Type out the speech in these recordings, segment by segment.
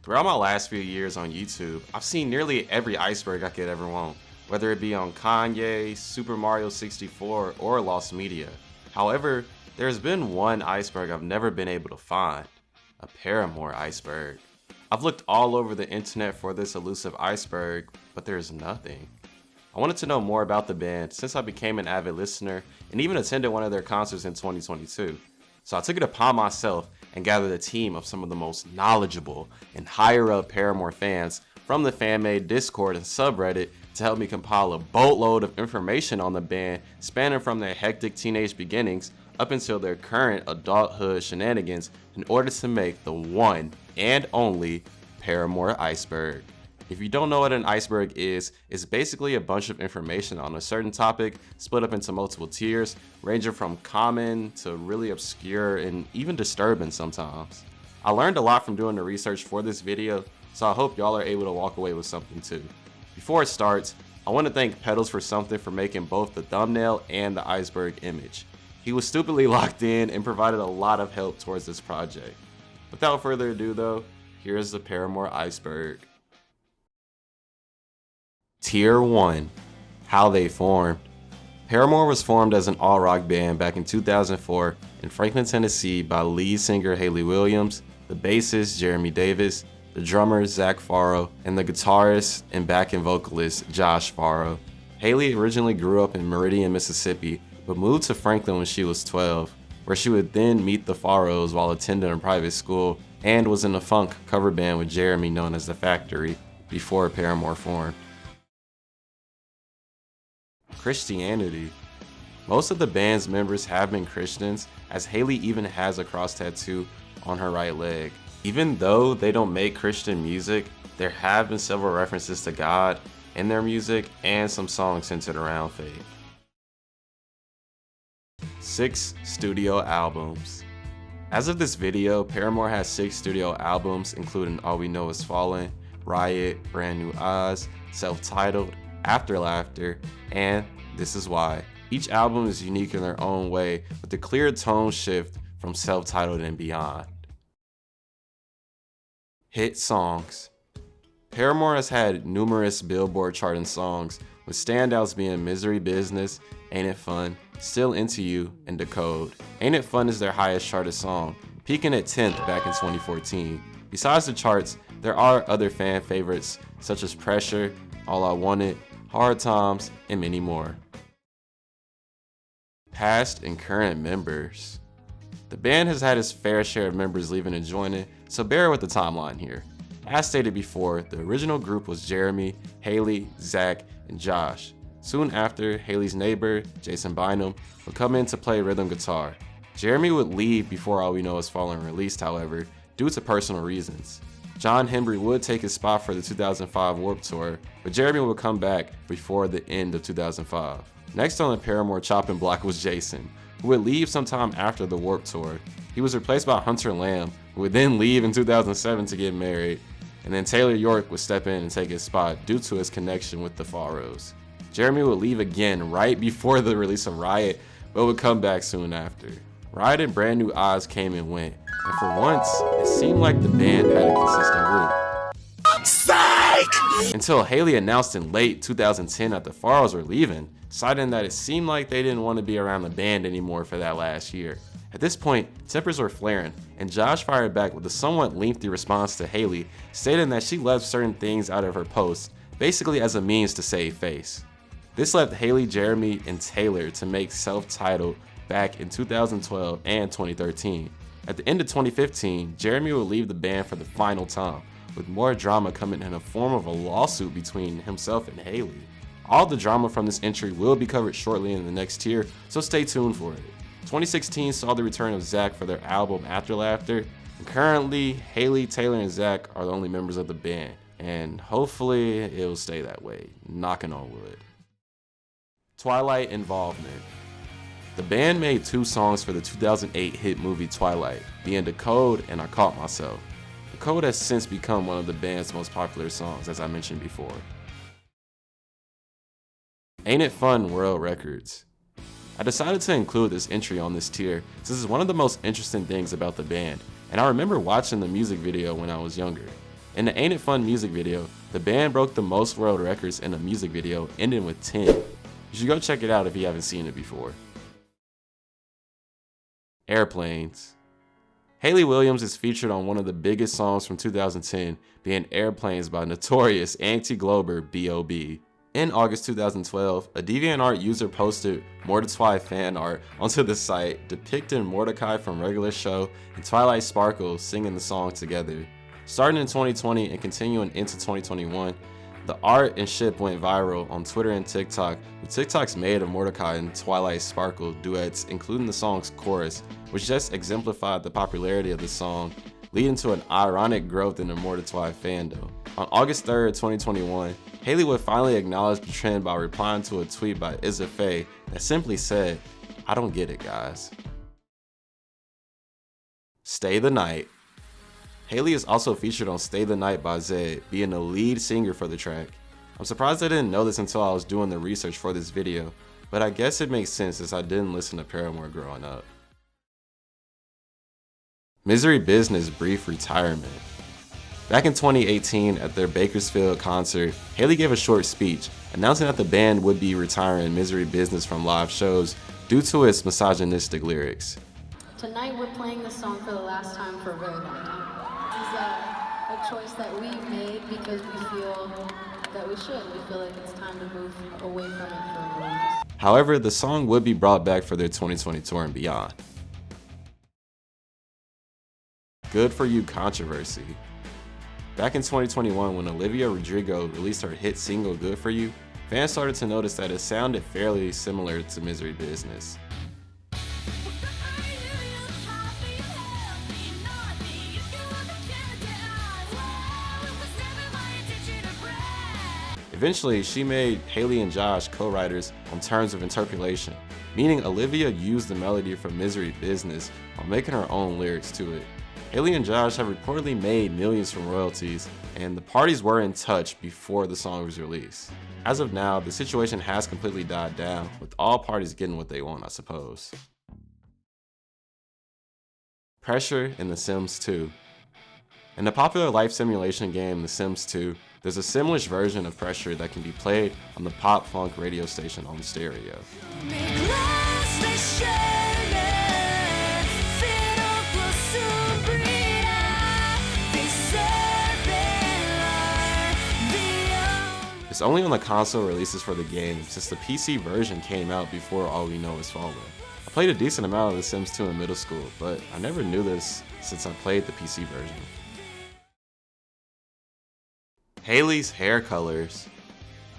Throughout my last few years on YouTube, I've seen nearly every iceberg I could ever want, whether it be on Kanye, Super Mario 64, or Lost Media. However, there's been one iceberg I've never been able to find, a Paramore iceberg. I've looked all over the internet for this elusive iceberg, but there's nothing. I wanted to know more about the band since I became an avid listener and even attended one of their concerts in 2022. So I took it upon myself and gathered a team of some of the most knowledgeable and higher up Paramore fans from the fan-made Discord and subreddit to help me compile a boatload of information on the band spanning from their hectic teenage beginnings up until their current adulthood shenanigans in order to make the one and only Paramore Iceberg. If you don't know what an iceberg is, it's basically a bunch of information on a certain topic split up into multiple tiers, ranging from common to really obscure and even disturbing sometimes. I learned a lot from doing the research for this video, so I hope y'all are able to walk away with something too. Before it starts, I want to thank Pedals for Something for making both the thumbnail and the iceberg image. He was stupidly locked in and provided a lot of help towards this project. Without further ado though, here's the Paramore Iceberg. Tier 1. How they formed. Paramore was formed as an all-rock band back in 2004 in Franklin, Tennessee by lead singer Hayley Williams, the bassist Jeremy Davis, the drummer Zach Farrow, and the guitarist and backing vocalist Josh Farrow. Hayley originally grew up in Meridian, Mississippi, but moved to Franklin when she was 12, where she would then meet the Farrows while attending a private school and was in a funk cover band with Jeremy known as The Factory before Paramore formed. Christianity. Most of the band's members have been Christians, as Hayley even has a cross tattoo on her right leg. Even though they don't make Christian music, there have been several references to God in their music and some songs centered around faith. 6 studio albums. As of this video, Paramore has 6 studio albums including All We Know Is Falling, Riot, Brand New Eyes, Self-Titled, After Laughter, and This Is Why. Each album is unique in their own way with a clear tone shift from Self-Titled and beyond. Hit songs. Paramore has had numerous Billboard charting songs, with standouts being Misery Business, Ain't It Fun, Still Into You, and Decode. Ain't It Fun is their highest charted song, peaking at 10th back in 2014. Besides the charts, there are other fan favorites such as Pressure, All I Wanted, Hard Times, and many more. Past and current members. The band has had its fair share of members leaving and joining, so bear with the timeline here. As stated before, the original group was Jeremy, Hayley, Zach, and Josh. Soon after, Hayley's neighbor, Jason Bynum, would come in to play rhythm guitar. Jeremy would leave before All We Know Is Falling released, however, due to personal reasons. John Hembry would take his spot for the 2005 Warped Tour, but Jeremy would come back before the end of 2005. Next on the Paramore chopping block was Jason, who would leave sometime after the Warped Tour. He was replaced by Hunter Lamb, who would then leave in 2007 to get married, and then Taylor York would step in and take his spot due to his connection with the Farrows. Jeremy would leave again right before the release of Riot, but would come back soon after. Riot and Brand New Eyes came and went, and for once, it seemed like the band had a consistent group. Psych! Until Hayley announced in late 2010 that the Farrows were leaving, citing that it seemed like they didn't want to be around the band anymore for that last year. At this point, tempers were flaring, and Josh fired back with a somewhat lengthy response to Hayley, stating that she left certain things out of her posts, basically as a means to save face. This left Hayley, Jeremy, and Taylor to make Self-Titled back in 2012 and 2013. At the end of 2015, Jeremy would leave the band for the final time, with more drama coming in the form of a lawsuit between himself and Hayley. All the drama from this entry will be covered shortly in the next tier, so stay tuned for it. 2016 saw the return of Zach for their album After Laughter, and currently Hayley, Taylor, and Zach are the only members of the band, and hopefully it will stay that way, knocking on wood. Twilight involvement. The band made 2 songs for the 2008 hit movie Twilight, being Decode and I Caught Myself. Decode has since become one of the band's most popular songs, as I mentioned before. Ain't It Fun World Records. I decided to include this entry on this tier since it's one of the most interesting things about the band, and I remember watching the music video when I was younger. In the Ain't It Fun music video, the band broke the most world records in a music video, ending with 10. You should go check it out if you haven't seen it before. Airplanes. Hayley Williams is featured on one of the biggest songs from 2010, being Airplanes by notorious anti-Glober B.O.B. In August 2012, a DeviantArt user posted Mordecai fan art onto the site depicting Mordecai from Regular Show and Twilight Sparkle singing the song together. Starting in 2020 and continuing into 2021, the art and ship went viral on Twitter and TikTok, with TikToks made of Mordecai and Twilight Sparkle duets, including the song's chorus, which just exemplified the popularity of the song, leading to an ironic growth in the Mordecai fandom. On August 3rd, 2021, Hayley would finally acknowledge the trend by replying to a tweet by Izza Faye that simply said, "I don't get it, guys." Stay the Night. Hayley is also featured on Stay the Night by Zedd, being the lead singer for the track. I'm surprised I didn't know this until I was doing the research for this video, but I guess it makes sense since I didn't listen to Paramore growing up. Misery Business brief retirement. Back in 2018 at their Bakersfield concert, Hayley gave a short speech announcing that the band would be retiring Misery Business from live shows due to its misogynistic lyrics. Tonight we're playing this song for the last time for a very long time. It's a choice that we've made because we feel that we should. We feel like it's time to move away from it for a little bit. However, the song would be brought back for their 2020 tour and beyond. Good For You controversy. Back in 2021, when Olivia Rodrigo released her hit single Good For You, fans started to notice that it sounded fairly similar to Misery Business. Eventually, she made Hayley and Josh co-writers on Terms of Interpolation, meaning Olivia used the melody from Misery Business while making her own lyrics to it. Hayley and Josh have reportedly made millions from royalties, and the parties were in touch before the song was released. As of now, the situation has completely died down, with all parties getting what they want, I suppose. Pressure in The Sims 2. In the popular life simulation game The Sims 2, there's a Simlish version of Pressure that can be played on the pop-funk radio station on stereo. It's only on the console releases for the game, since the PC version came out before All We Know Is Falling. I played a decent amount of The Sims 2 in middle school, but I never knew this since I played the PC version. Hayley's hair colors.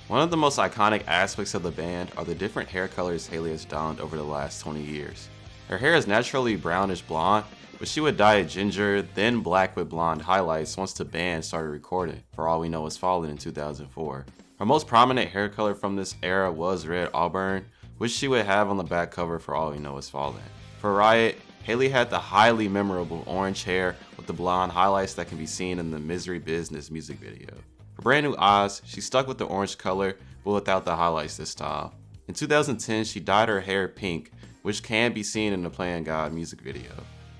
One of the most iconic aspects of the band are the different hair colors Hayley has donned over the last 20 years. Her hair is naturally brownish blonde, but she would dye it ginger, then black with blonde highlights once the band started recording For All We Know Is Falling in 2004. Her most prominent hair color from this era was red auburn, which she would have on the back cover For All We Know Is Falling. For Riot, Hayley had the highly memorable orange hair with the blonde highlights that can be seen in the Misery Business music video. For Brand New Oz, she stuck with the orange color, but without the highlights this time. In 2010, she dyed her hair pink, which can be seen in the Playing God music video.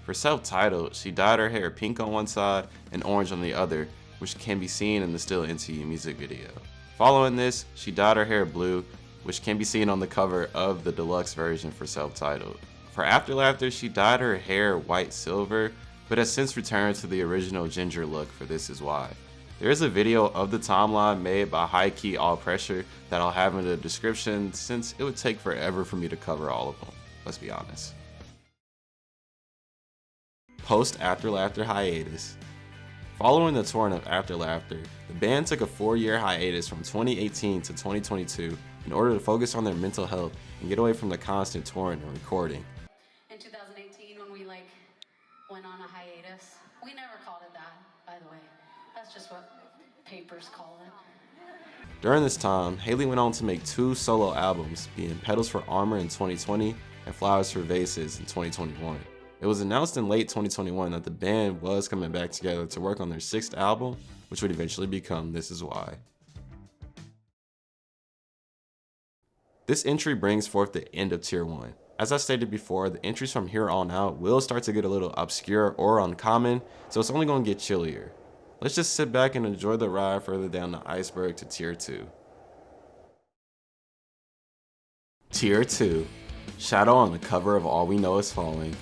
For Self-Titled, she dyed her hair pink on one side and orange on the other, which can be seen in the Still Into You music video. Following this, she dyed her hair blue, which can be seen on the cover of the deluxe version for Self-Titled. For After Laughter, she dyed her hair white silver, but has since returned to the original ginger look for This Is Why. There is a video of the timeline made by High Key All Pressure that I'll have in the description, since it would take forever for me to cover all of them, let's be honest. Post After Laughter hiatus. Following the touring of After Laughter, the band took a 4-year hiatus from 2018 to 2022 in order to focus on their mental health and get away from the constant touring and recording. In 2018, when we went on a hiatus, we never called it that, by the way. That's just what papers call it. During this time, Hayley went on to make 2 solo albums, being Petals for Armor in 2020 and Flowers for Vases in 2021. It was announced in late 2021 that the band was coming back together to work on their 6th album, which would eventually become This Is Why. This entry brings forth the end of Tier 1. As I stated before, the entries from here on out will start to get a little obscure or uncommon, so it's only going to get chillier. Let's just sit back and enjoy the ride further down the iceberg to Tier 2. Tier 2. Shadow on the cover of All We Know Is Falling.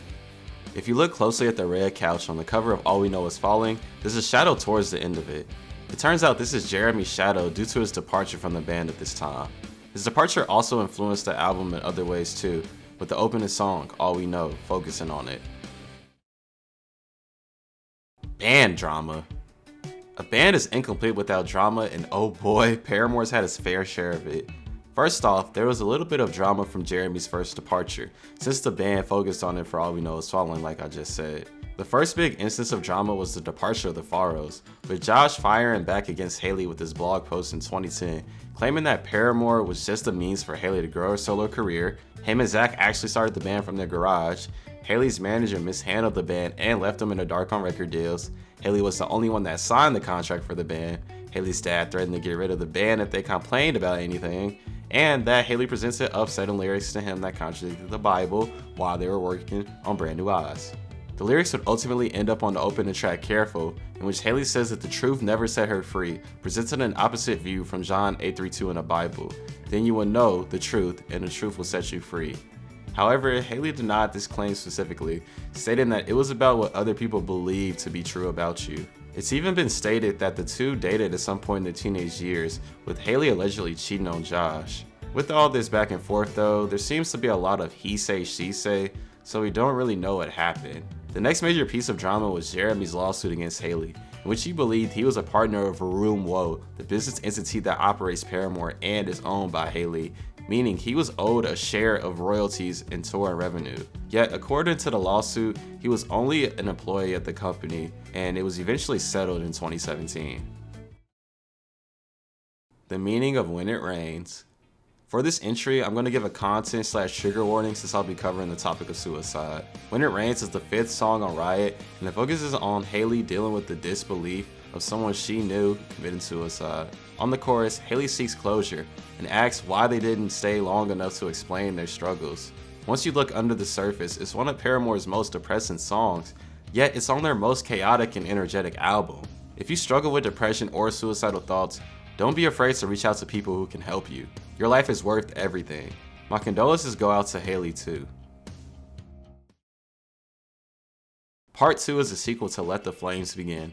If you look closely at the red couch on the cover of All We Know Is Falling, there's a shadow towards the end of it. It turns out this is Jeremy's shadow due to his departure from the band at this time. His departure also influenced the album in other ways too, with the opening song, All We Know, focusing on it. Band drama. A band is incomplete without drama, and oh boy, Paramore's had his fair share of it. First off, there was a little bit of drama from Jeremy's first departure, since the band focused on it for All We Know Is Falling, like I just said. The first big instance of drama was the departure of the Pharaohs, with Josh firing back against Hayley with his blog post in 2010, claiming that Paramore was just a means for Hayley to grow her solo career. Him and Zach actually started the band from their garage. Hayley's manager mishandled the band and left them in the dark on record deals. Hayley was the only one that signed the contract for the band. Hayley's dad threatened to get rid of the band if they complained about anything, and that Hayley presented upsetting lyrics to him that contradicted the Bible while they were working on Brand New Eyes. The lyrics would ultimately end up on the opening track Careful, in which Hayley says that the truth never set her free, presenting an opposite view from John 8:32 in the Bible. Then you will know the truth, and the truth will set you free. However, Hayley denied this claim specifically, stating that it was about what other people believed to be true about you. It's even been stated that the two dated at some point in their teenage years, with Hayley allegedly cheating on Josh. With all this back and forth though, there seems to be a lot of he say, she say, so we don't really know what happened. The next major piece of drama was Jeremy's lawsuit against Hayley, in which he believed he was a partner of Room Woe, the business entity that operates Paramore and is owned by Hayley, meaning he was owed a share of royalties and touring revenue. Yet, according to the lawsuit, he was only an employee at the company, and it was eventually settled in 2017. The meaning of When It Rains. For this entry, I'm going to give a content/trigger warning since I'll be covering the topic of suicide. When It Rains is the 5th song on Riot, and it focuses on Hayley dealing with the disbelief of someone she knew committing suicide. On the chorus, Hayley seeks closure and asks why they didn't stay long enough to explain their struggles. Once you look under the surface, it's one of Paramore's most depressing songs, yet it's on their most chaotic and energetic album. If you struggle with depression or suicidal thoughts, don't be afraid to reach out to people who can help you. Your life is worth everything. My condolences go out to Hayley too. Part 2 is a sequel to Let the Flames Begin.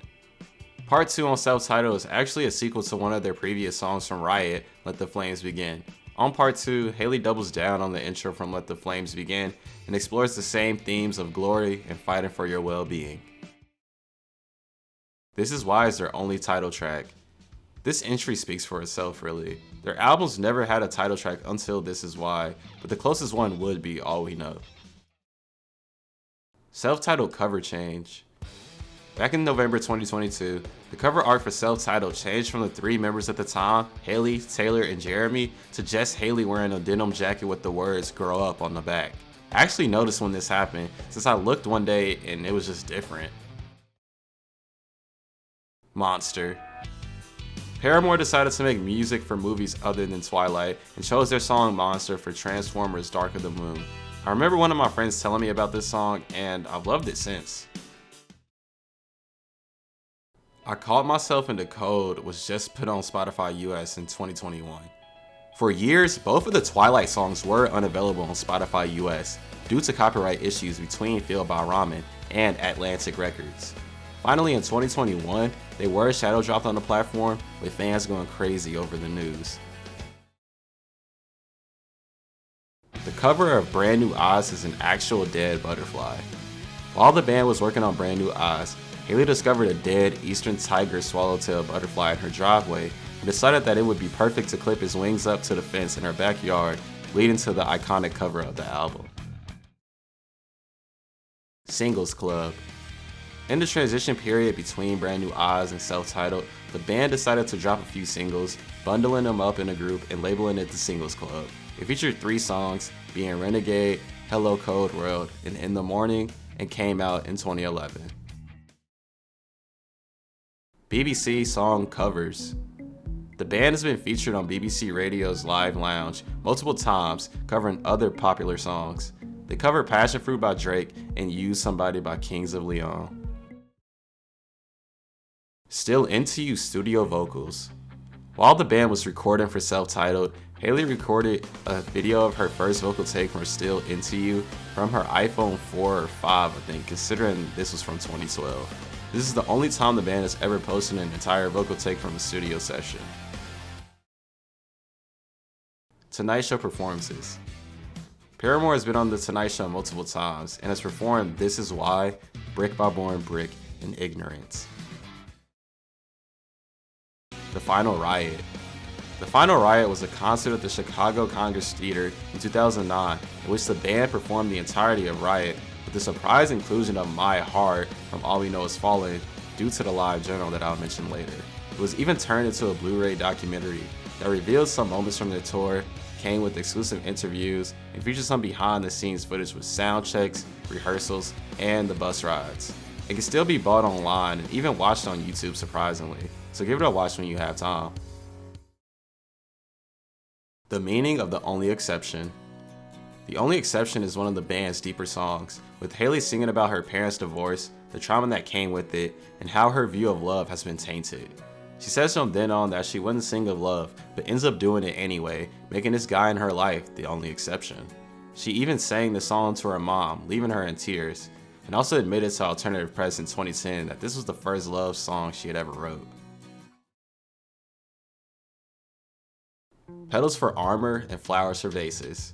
Part 2 on self-titled is actually a sequel to one of their previous songs from Riot, Let the Flames Begin. On Part 2, Hayley doubles down on the intro from Let the Flames Begin and explores the same themes of glory and fighting for your well-being. This Is Why is their only title track. This entry speaks for itself really. Their albums never had a title track until This Is Why, but the closest one would be All We Know. Self-titled cover change. Back in November 2022, the cover art for Self-Titled changed from the 3 members at the time, Hayley, Taylor, and Jeremy, to just Hayley wearing a denim jacket with the words "Grow Up" on the back. I actually noticed when this happened, since I looked one day and it was just different. Monster. Paramore decided to make music for movies other than Twilight and chose their song Monster for Transformers Dark of the Moon. I remember one of my friends telling me about this song and I've loved it since. I Caught Myself in the Code was just put on Spotify US in 2021. For years, both of the Twilight songs were unavailable on Spotify US due to copyright issues between Phil Ramen and Atlantic Records. Finally, in 2021, they were shadow dropped on the platform, with fans going crazy over the news. The cover of Brand New Eyes is an actual dead butterfly. While the band was working on Brand New Eyes, Hayley discovered a dead eastern tiger swallowtail butterfly in her driveway and decided that it would be perfect to clip his wings up to the fence in her backyard, leading to the iconic cover of the album. Singles Club. In the transition period between Brand New Eyes and Self-Titled, the band decided to drop a few singles, bundling them up in a group and labeling it the Singles Club. It featured 3 songs, being Renegade, Hello Cold World, and In the Morning, and came out in 2011. BBC song covers. The band has been featured on BBC Radio's Live Lounge multiple times, covering other popular songs. They covered Passion Fruit by Drake and Use Somebody by Kings of Leon. Still Into You studio vocals. While the band was recording for Self-Titled, Hayley recorded a video of her first vocal take from Still Into You from her iPhone 4 or 5, I think, considering this was from 2012. This is the only time the band has ever posted an entire vocal take from a studio session. Tonight Show performances. Paramore has been on The Tonight Show multiple times and has performed This Is Why, Brick by Born Brick, and Ignorance. The Final Riot. The Final Riot was a concert at the Chicago Congress Theater in 2009 in which the band performed the entirety of Riot with the surprise inclusion of My Heart from All We Know Is Falling due to the live journal that I'll mention later. It was even turned into a Blu-ray documentary that revealed some moments from their tour, came with exclusive interviews, and featured some behind-the-scenes footage with sound checks, rehearsals, and the bus rides. It can still be bought online and even watched on YouTube surprisingly, so give it a watch when you have time. The meaning of The Only Exception. The Only Exception is one of the band's deeper songs, with Hayley singing about her parents' divorce, the trauma that came with it, and how her view of love has been tainted. She says from then on that she wouldn't sing of love, but ends up doing it anyway, making this guy in her life the only exception. She even sang the song to her mom, leaving her in tears, and also admitted to Alternative Press in 2010 that this was the first love song she had ever wrote. Petals for Armor and Flowers for Vases.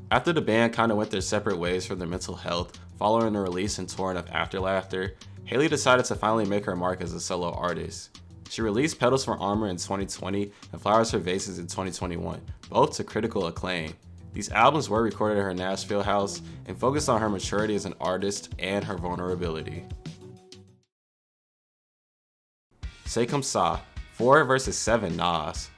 After the band kinda went their separate ways for their mental health following the release and touring of After Laughter, Hayley decided to finally make her mark as a solo artist. She released Petals for Armor in 2020 and Flowers for Vases in 2021, both to critical acclaim. These albums were recorded at her Nashville house and focused on her maturity as an artist and her vulnerability. C'est Comme Ça, 4 versus 7 Nas.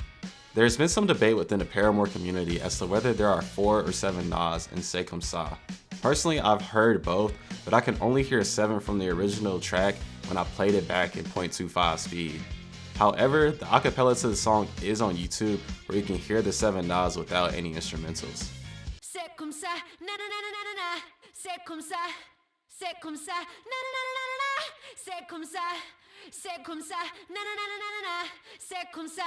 There's been some debate within the Paramore community as to whether there are 4 or 7 Nas in C'est Comme Ça. Personally, I've heard both, but I can only hear 7 from the original track when I played it back in .25 speed. However, the acapella to the song is on YouTube where you can hear the 7 Nas without any instrumentals. C'est comme ça, na na na na na na. C'est comme ça, c'est comme ça, na na na na na na. C'est comme ça, c'est comme ça, na na na na na na. C'est comme ça,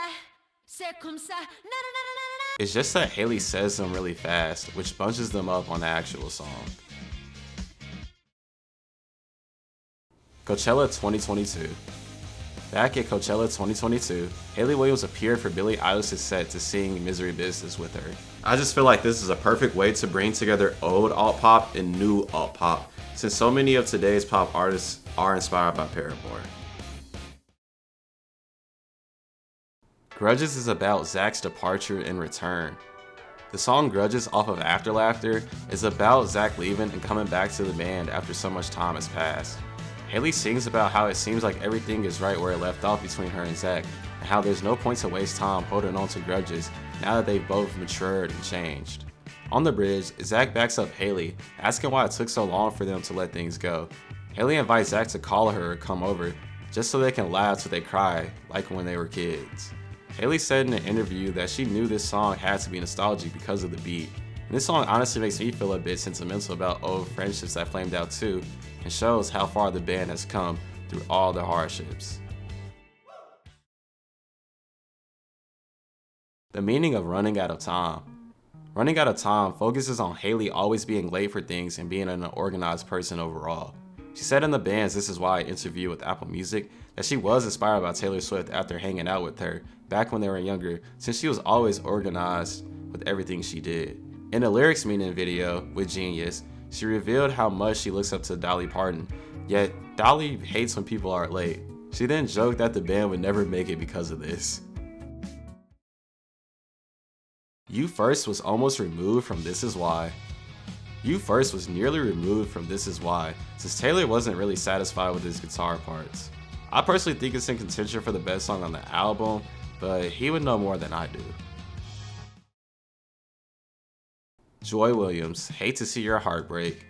c'est comme ça, na na na na na na. It's just that Hayley says them really fast, which bunches them up on the actual song. Coachella 2022. Back at Coachella 2022, Hayley Williams appeared for Billie Eilish's set to sing Misery Business with her. I just feel like this is a perfect way to bring together old alt pop and new alt pop, since so many of today's pop artists are inspired by Paramore. Grudges is about Zach's departure and return. The song Grudges off of After Laughter is about Zach leaving and coming back to the band after so much time has passed. Hayley sings about how it seems like everything is right where it left off between her and Zach, and how there's no point to waste time holding on to grudges now that they've both matured and changed. On the bridge, Zach backs up Hayley, asking why it took so long for them to let things go. Hayley invites Zach to call her or come over, just so they can laugh till they cry, like when they were kids. Hayley said in an interview that she knew this song had to be nostalgic because of the beat, and this song honestly makes me feel a bit sentimental about old friendships that flamed out too, and shows how far the band has come through all the hardships. The meaning of running out of time. Running out of time focuses on Hayley always being late for things and being an organized person overall. She said in the band's This Is Why interview with Apple Music that she was inspired by Taylor Swift after hanging out with her back when they were younger, since she was always organized with everything she did. In the lyrics meaning video with Genius, she revealed how much she looks up to Dolly Parton, yet Dolly hates when people are late. She then joked that the band would never make it because of this. You First was almost removed from This Is Why. You First was nearly removed from This Is Why, since Taylor wasn't really satisfied with his guitar parts. I personally think it's in contention for the best song on the album, but he would know more than I do. Joy Williams, Hate to See Your Heart Break.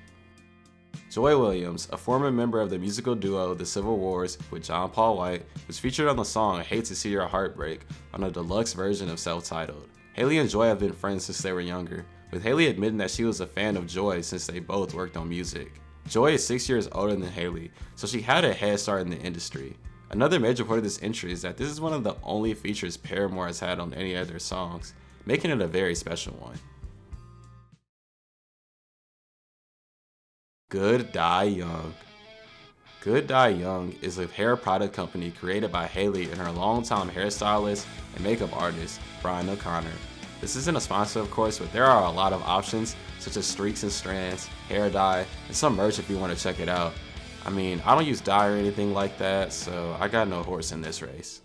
Joy Williams, a former member of the musical duo The Civil Wars with John Paul White, was featured on the song Hate to See Your Heart Break on a deluxe version of Self-Titled. Hayley and Joy have been friends since they were younger, with Hayley admitting that she was a fan of Joy since they both worked on music. Joy is 6 years older than Hayley, so she had a head start in the industry. Another major point of this entry is that this is one of the only features Paramore has had on any of their songs, making it a very special one. Good Die Young. Good Die Young is a hair product company created by Hayley and her longtime hairstylist and makeup artist, Brian O'Connor. This isn't a sponsor, of course, but there are a lot of options such as streaks and strands, hair dye, and some merch if you want to check it out. I mean, I don't use dye or anything like that, so I got no horse in this race.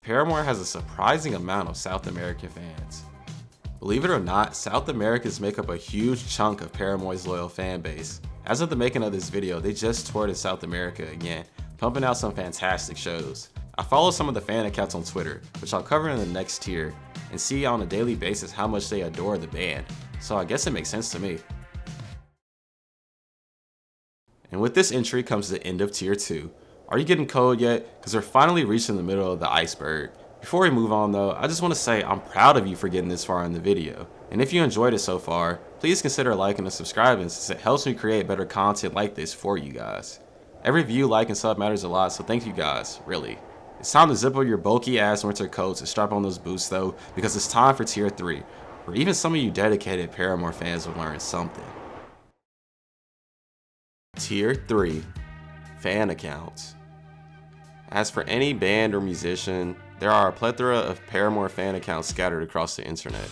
Paramore has a surprising amount of South American fans. Believe it or not, South Americans make up a huge chunk of Paramore's loyal fan base. As of the making of this video, they just toured in South America again, pumping out some fantastic shows. I follow some of the fan accounts on Twitter, which I'll cover in the next tier, and see on a daily basis how much they adore the band, so I guess it makes sense to me. And with this entry comes the end of tier 2. Are you getting cold yet? Because we're finally reaching the middle of the iceberg. Before we move on though, I just want to say I'm proud of you for getting this far in the video. And if you enjoyed it so far, please consider liking and subscribing since it helps me create better content like this for you guys. Every view, like, and sub matters a lot, so thank you guys, really. It's time to zip up your bulky ass winter coats and strap on those boots though, because it's time for tier 3, where even some of you dedicated Paramore fans will learn something. Tier 3, fan accounts. As for any band or musician, there are a plethora of Paramore fan accounts scattered across the internet.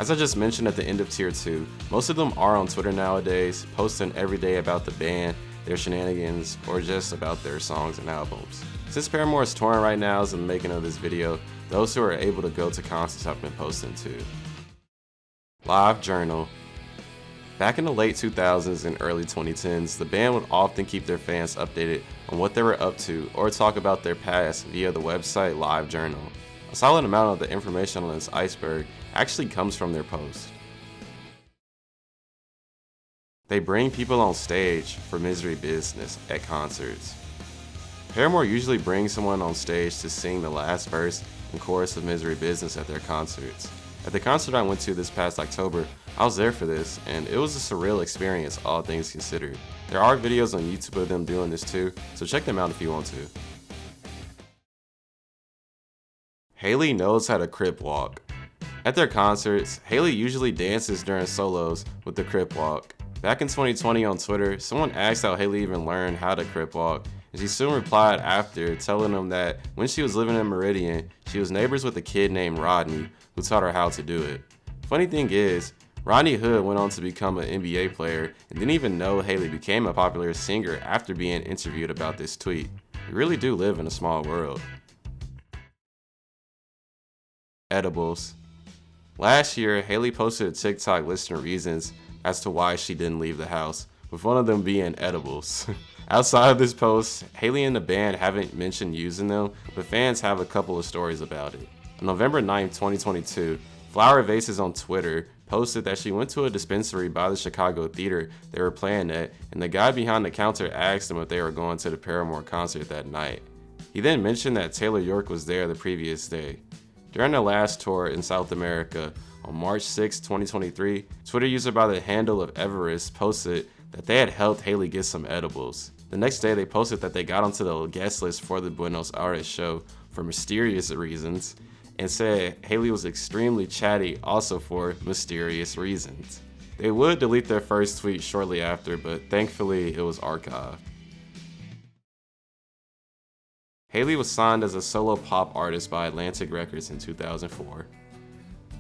As I just mentioned at the end of tier 2, most of them are on Twitter nowadays, posting every day about the band, their shenanigans, or just about their songs and albums. Since Paramore is touring right now as in the making of this video, those who are able to go to concerts have been posting too. Live Journal. Back in the late 2000s and early 2010s, the band would often keep their fans updated on what they were up to or talk about their past via the website Live Journal. A solid amount of the information on this iceberg actually comes from their post. They bring people on stage for Misery Business at concerts. Paramore usually brings someone on stage to sing the last verse and chorus of Misery Business at their concerts. At the concert I went to this past October, I was there for this, and it was a surreal experience, all things considered. There are videos on YouTube of them doing this too, so check them out if you want to. Hayley knows how to crip walk. At their concerts, Hayley usually dances during solos with the crip walk. Back in 2020 on Twitter, someone asked how Hayley even learned how to crip walk, and she soon replied after, telling them that when she was living in Meridian, she was neighbors with a kid named Rodney who taught her how to do it. Funny thing is, Rodney Hood went on to become an NBA player and didn't even know Hayley became a popular singer after being interviewed about this tweet. We really do live in a small world. Edibles. Last year, Hayley posted a TikTok listing reasons as to why she didn't leave the house, with one of them being edibles. Outside of this post, Hayley and the band haven't mentioned using them, but fans have a couple of stories about it. On November 9, 2022, Flower Vases on Twitter posted that she went to a dispensary by the Chicago theater they were playing at, and the guy behind the counter asked them if they were going to the Paramore concert that night. He then mentioned that Taylor York was there the previous day. During their last tour in South America, on March 6, 2023, Twitter user by the handle of Everest posted that they had helped Hayley get some edibles. The next day, they posted that they got onto the guest list for the Buenos Aires show for mysterious reasons, and said Hayley was extremely chatty also for mysterious reasons. They would delete their first tweet shortly after, but thankfully it was archived. Hayley was signed as a solo pop artist by Atlantic Records in 2004.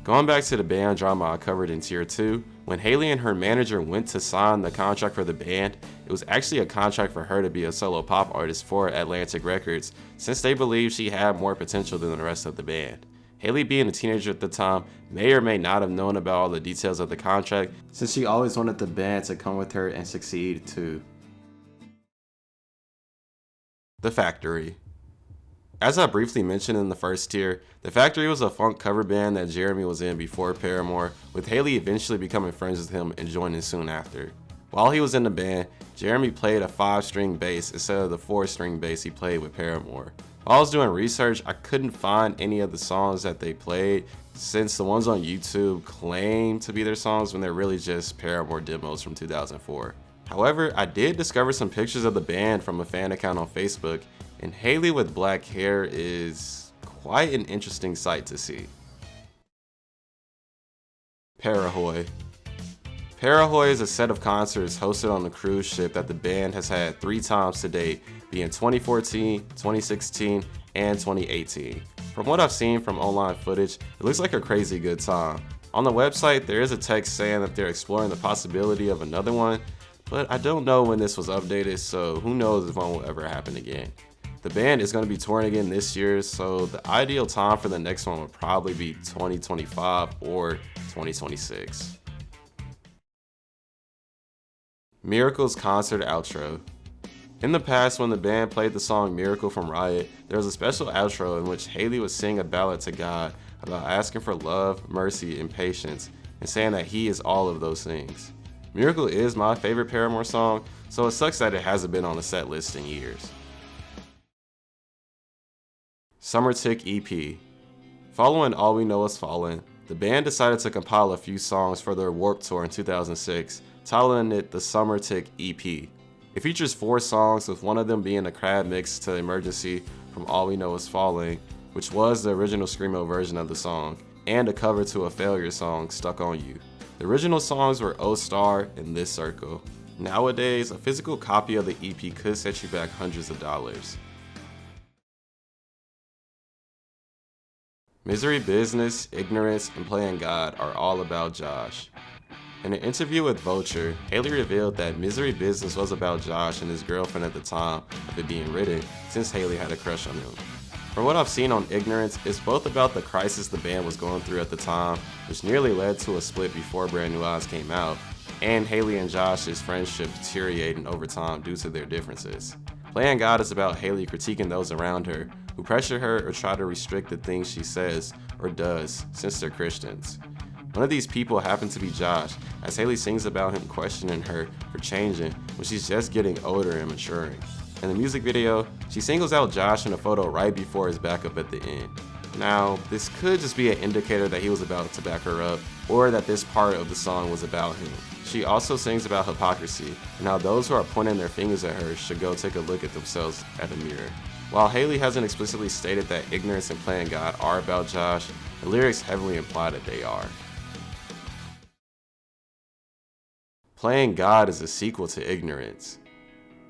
Going back to the band drama I covered in tier 2, when Hayley and her manager went to sign the contract for the band, it was actually a contract for her to be a solo pop artist for Atlantic Records, since they believed she had more potential than the rest of the band. Hayley, being a teenager at the time, may or may not have known about all the details of the contract, since she always wanted the band to come with her and succeed too. The Factory. As I briefly mentioned in the first tier, The Factory was a funk cover band that Jeremy was in before Paramore, with Hayley eventually becoming friends with him and joining soon after. While he was in the band, Jeremy played a 5-string bass instead of the 4-string bass he played with Paramore. While I was doing research, I couldn't find any of the songs that they played, since the ones on YouTube claim to be their songs when they're really just Paramore demos from 2004. However, I did discover some pictures of the band from a fan account on Facebook, and Hayley with black hair is quite an interesting sight to see. Parahoy. Parahoy is a set of concerts hosted on the cruise ship that the band has had 3 times to date, being 2014, 2016, and 2018. From what I've seen from online footage, it looks like a crazy good time. On the website, there is a text saying that they're exploring the possibility of another one, but I don't know when this was updated, so who knows if one will ever happen again. The band is going to be touring again this year, so the ideal time for the next one would probably be 2025 or 2026. Miracle's concert outro. In the past, when the band played the song Miracle from Riot, there was a special outro in which Hayley would sing a ballad to God about asking for love, mercy, and patience, and saying that he is all of those things. Miracle is my favorite Paramore song, so it sucks that it hasn't been on the set list in years. Summer Tick EP. Following All We Know Is Fallen, the band decided to compile a few songs for their Warped Tour in 2006, titling it the Summer Tick EP. It features 4 songs, with one of them being a crab mix to Emergency from All We Know Is Falling, which was the original Screamo version of the song, and a cover to a Failure song, Stuck on You. The original songs were Oh Star and This Circle. Nowadays, a physical copy of the EP could set you back hundreds of dollars. Misery Business, Ignorance, and Playing God are all about Josh. In an interview with Vulture, Hayley revealed that Misery Business was about Josh and his girlfriend at the time of it being written, since Hayley had a crush on him. From what I've seen on Ignorance, it's both about the crisis the band was going through at the time, which nearly led to a split before Brand New Eyes came out, and Hayley and Josh's friendship deteriorating over time due to their differences. Playing God is about Hayley critiquing those around her who pressure her or try to restrict the things she says or does, since they're Christians. One of these people happens to be Josh, as Hayley sings about him questioning her for changing when she's just getting older and maturing. In the music video, she singles out Josh in a photo right before his backup at the end. Now, this could just be an indicator that he was about to back her up, or that this part of the song was about him. She also sings about hypocrisy, and how those who are pointing their fingers at her should go take a look at themselves at a mirror. While Hayley hasn't explicitly stated that Ignorance and Playing God are about Josh, the lyrics heavily imply that they are. Playing God is a sequel to Ignorance.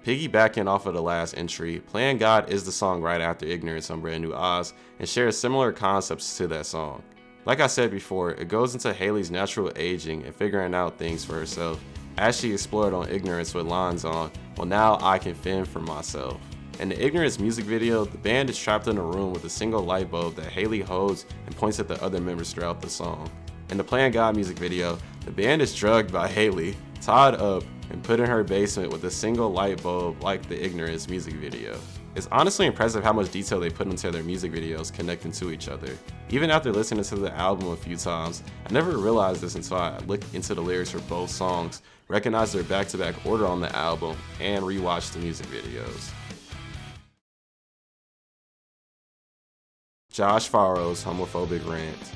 Piggybacking off of the last entry, Playing God is the song right after Ignorance on Brand New Eyes and shares similar concepts to that song. Like I said before, it goes into Hayley's natural aging and figuring out things for herself, as she explored on Ignorance with lines on, well now I can fend for myself. In the Ignorance music video, the band is trapped in a room with a single light bulb that Hayley holds and points at the other members throughout the song. In the Playing God music video, the band is drugged by Hayley, tied up, and put in her basement with a single light bulb like the Ignorance music video. It's honestly impressive how much detail they put into their music videos connecting to each other. Even after listening to the album a few times, I never realized this until I looked into the lyrics for both songs, recognized their back-to-back order on the album, and rewatched the music videos. Josh Farrow's homophobic rant.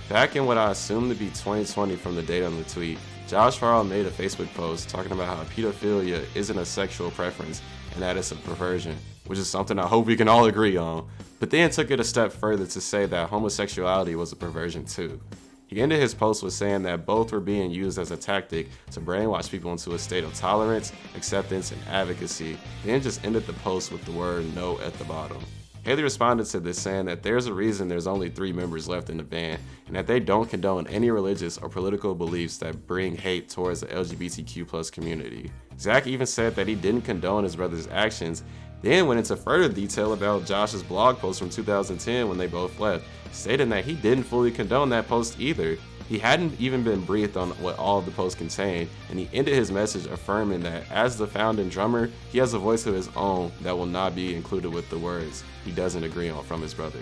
Back in what I assume to be 2020 from the date on the tweet, Josh Farrow made a Facebook post talking about how pedophilia isn't a sexual preference and that it's a perversion, which is something I hope we can all agree on, but then took it a step further to say that homosexuality was a perversion too. He ended his post with saying that both were being used as a tactic to brainwash people into a state of tolerance, acceptance, and advocacy, then just ended the post with the word "no" at the bottom. Hayley responded to this saying that there's a reason there's only 3 members left in the band, and that they don't condone any religious or political beliefs that bring hate towards the LGBTQ+ community. Zach even said that he didn't condone his brother's actions, then went into further detail about Josh's blog post from 2010 when they both left, stating that he didn't fully condone that post either. He hadn't even been briefed on what all of the posts contained, and he ended his message affirming that as the founding drummer, he has a voice of his own that will not be included with the words he doesn't agree on from his brother.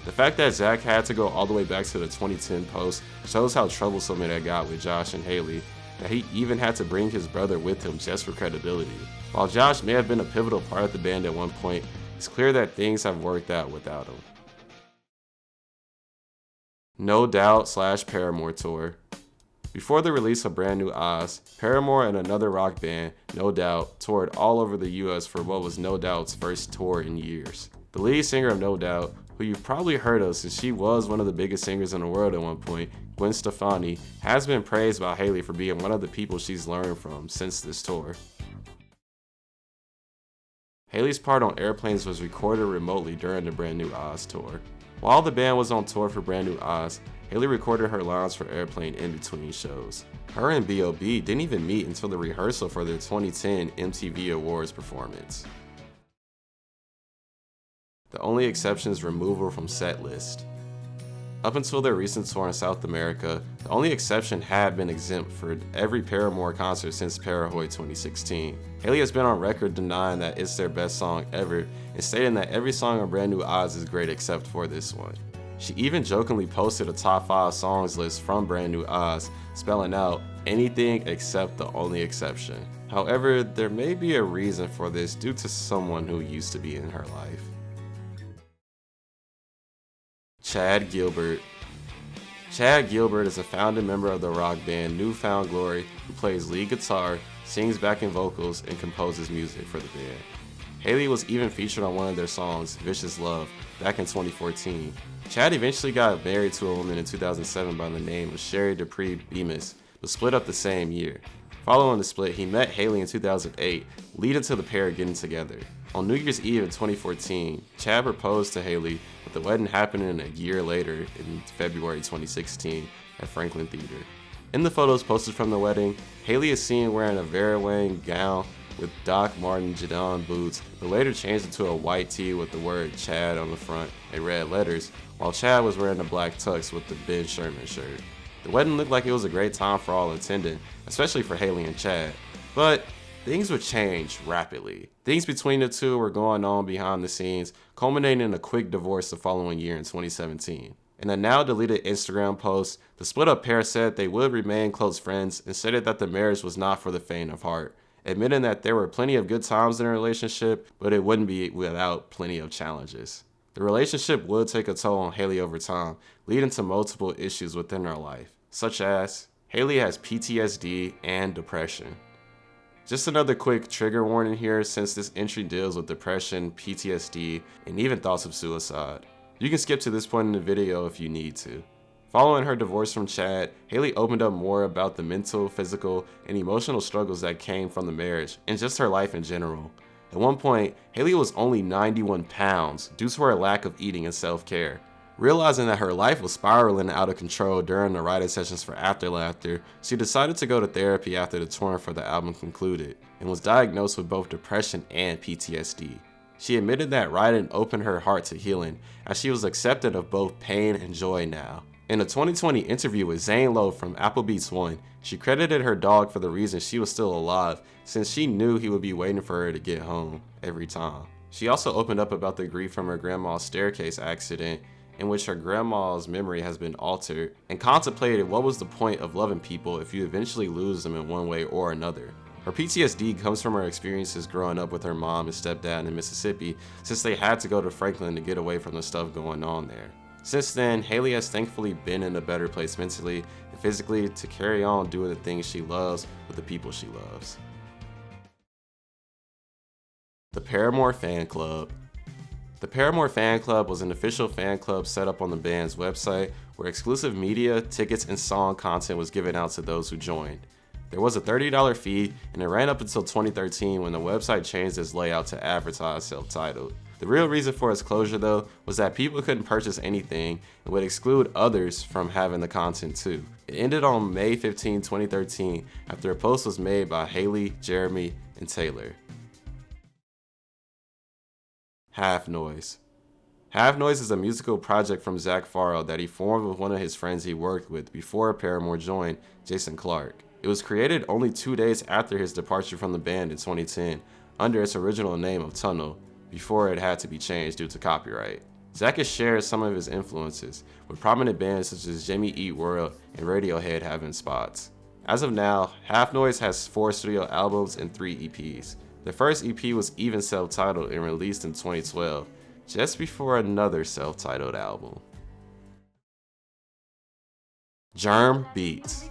The fact that Zach had to go all the way back to the 2010 post shows how troublesome it had got with Josh and Hayley, that he even had to bring his brother with him just for credibility. While Josh may have been a pivotal part of the band at one point, it's clear that things have worked out without him. No Doubt / Paramore Tour. Before the release of Brand New Oz, Paramore and another rock band, No Doubt, toured all over the US for what was No Doubt's first tour in years. The lead singer of No Doubt, who you've probably heard of since she was one of the biggest singers in the world at one point, Gwen Stefani, has been praised by Hayley for being one of the people she's learned from since this tour. Hayley's part on Airplanes was recorded remotely during the Brand New Oz tour. While the band was on tour for Brand New Oz, Hayley recorded her lines for Airplane in between shows. Her and B.O.B. didn't even meet until the rehearsal for their 2010 MTV Awards performance. The only exception is removal from set list. Up until their recent tour in South America, the only exception had been exempt for every Paramore concert since Parahoy 2016. Hayley has been on record denying that it's their best song ever and stating that every song on Brand New Oz is great except for this one. She even jokingly posted a top 5 songs list from Brand New Oz, spelling out anything except the only exception. However, there may be a reason for this due to someone who used to be in her life. Chad Gilbert. Chad Gilbert is a founding member of the rock band New Found Glory who plays lead guitar, sings backing vocals, and composes music for the band. Hayley was even featured on one of their songs, Vicious Love, back in 2014. Chad eventually got married to a woman in 2007 by the name of Sherry Dupree Bemis, but split up the same year. Following the split, he met Hayley in 2008, leading to the pair getting together. On New Year's Eve in 2014, Chad proposed to Hayley, with the wedding happening a year later in February 2016 at Franklin Theater. In the photos posted from the wedding, Hayley is seen wearing a Vera Wang gown with Doc Marten Jadon boots, but later changed into a white tee with the word Chad on the front in red letters, while Chad was wearing a black tux with the Ben Sherman shirt. The wedding looked like it was a great time for all attending, especially for Hayley and Chad, but things would change rapidly. Things between the two were going on behind the scenes, culminating in a quick divorce the following year in 2017. In a now deleted Instagram post, the split up pair said they would remain close friends and stated that the marriage was not for the faint of heart, admitting that there were plenty of good times in the relationship, but it wouldn't be without plenty of challenges. The relationship would take a toll on Hayley over time, leading to multiple issues within her life, such as Hayley has PTSD and depression. Just another quick trigger warning here since this entry deals with depression, PTSD, and even thoughts of suicide. You can skip to this point in the video if you need to. Following her divorce from Chad, Hayley opened up more about the mental, physical, and emotional struggles that came from the marriage, and just her life in general. At one point, Hayley was only 91 pounds due to her lack of eating and self-care. Realizing that her life was spiraling out of control during the writing sessions for After Laughter, she decided to go to therapy after the touring for the album concluded, and was diagnosed with both depression and PTSD. She admitted that writing opened her heart to healing, as she was accepting of both pain and joy now. In a 2020 interview with Zane Lowe from Apple Beats One, she credited her dog for the reason she was still alive, since she knew he would be waiting for her to get home every time. She also opened up about the grief from her grandma's staircase accident, in which her grandma's memory has been altered, and contemplated what was the point of loving people if you eventually lose them in one way or another. Her PTSD comes from her experiences growing up with her mom and stepdad in Mississippi, since they had to go to Franklin to get away from the stuff going on there. Since then, Hayley has thankfully been in a better place mentally and physically to carry on doing the things she loves with the people she loves. The Paramore Fan Club. The Paramore Fan Club was an official fan club set up on the band's website where exclusive media, tickets, and song content was given out to those who joined. There was a $30 fee, and it ran up until 2013 when the website changed its layout to advertise self-titled. The real reason for its closure, though, was that people couldn't purchase anything and would exclude others from having the content too. It ended on May 15, 2013 after a post was made by Hayley, Jeremy, and Taylor. Half Noise. Half Noise is a musical project from Zach Farrell that he formed with one of his friends he worked with before Paramore joined, Jason Clark. It was created only 2 days after his departure from the band in 2010, under its original name of Tunnel, before it had to be changed due to copyright. Zach has shared some of his influences, with prominent bands such as Jimmy Eat World and Radiohead having spots. As of now, Half Noise has 4 studio albums and 3 EPs. The first EP was even self-titled and released in 2012, just before another self-titled album. Germ Beats.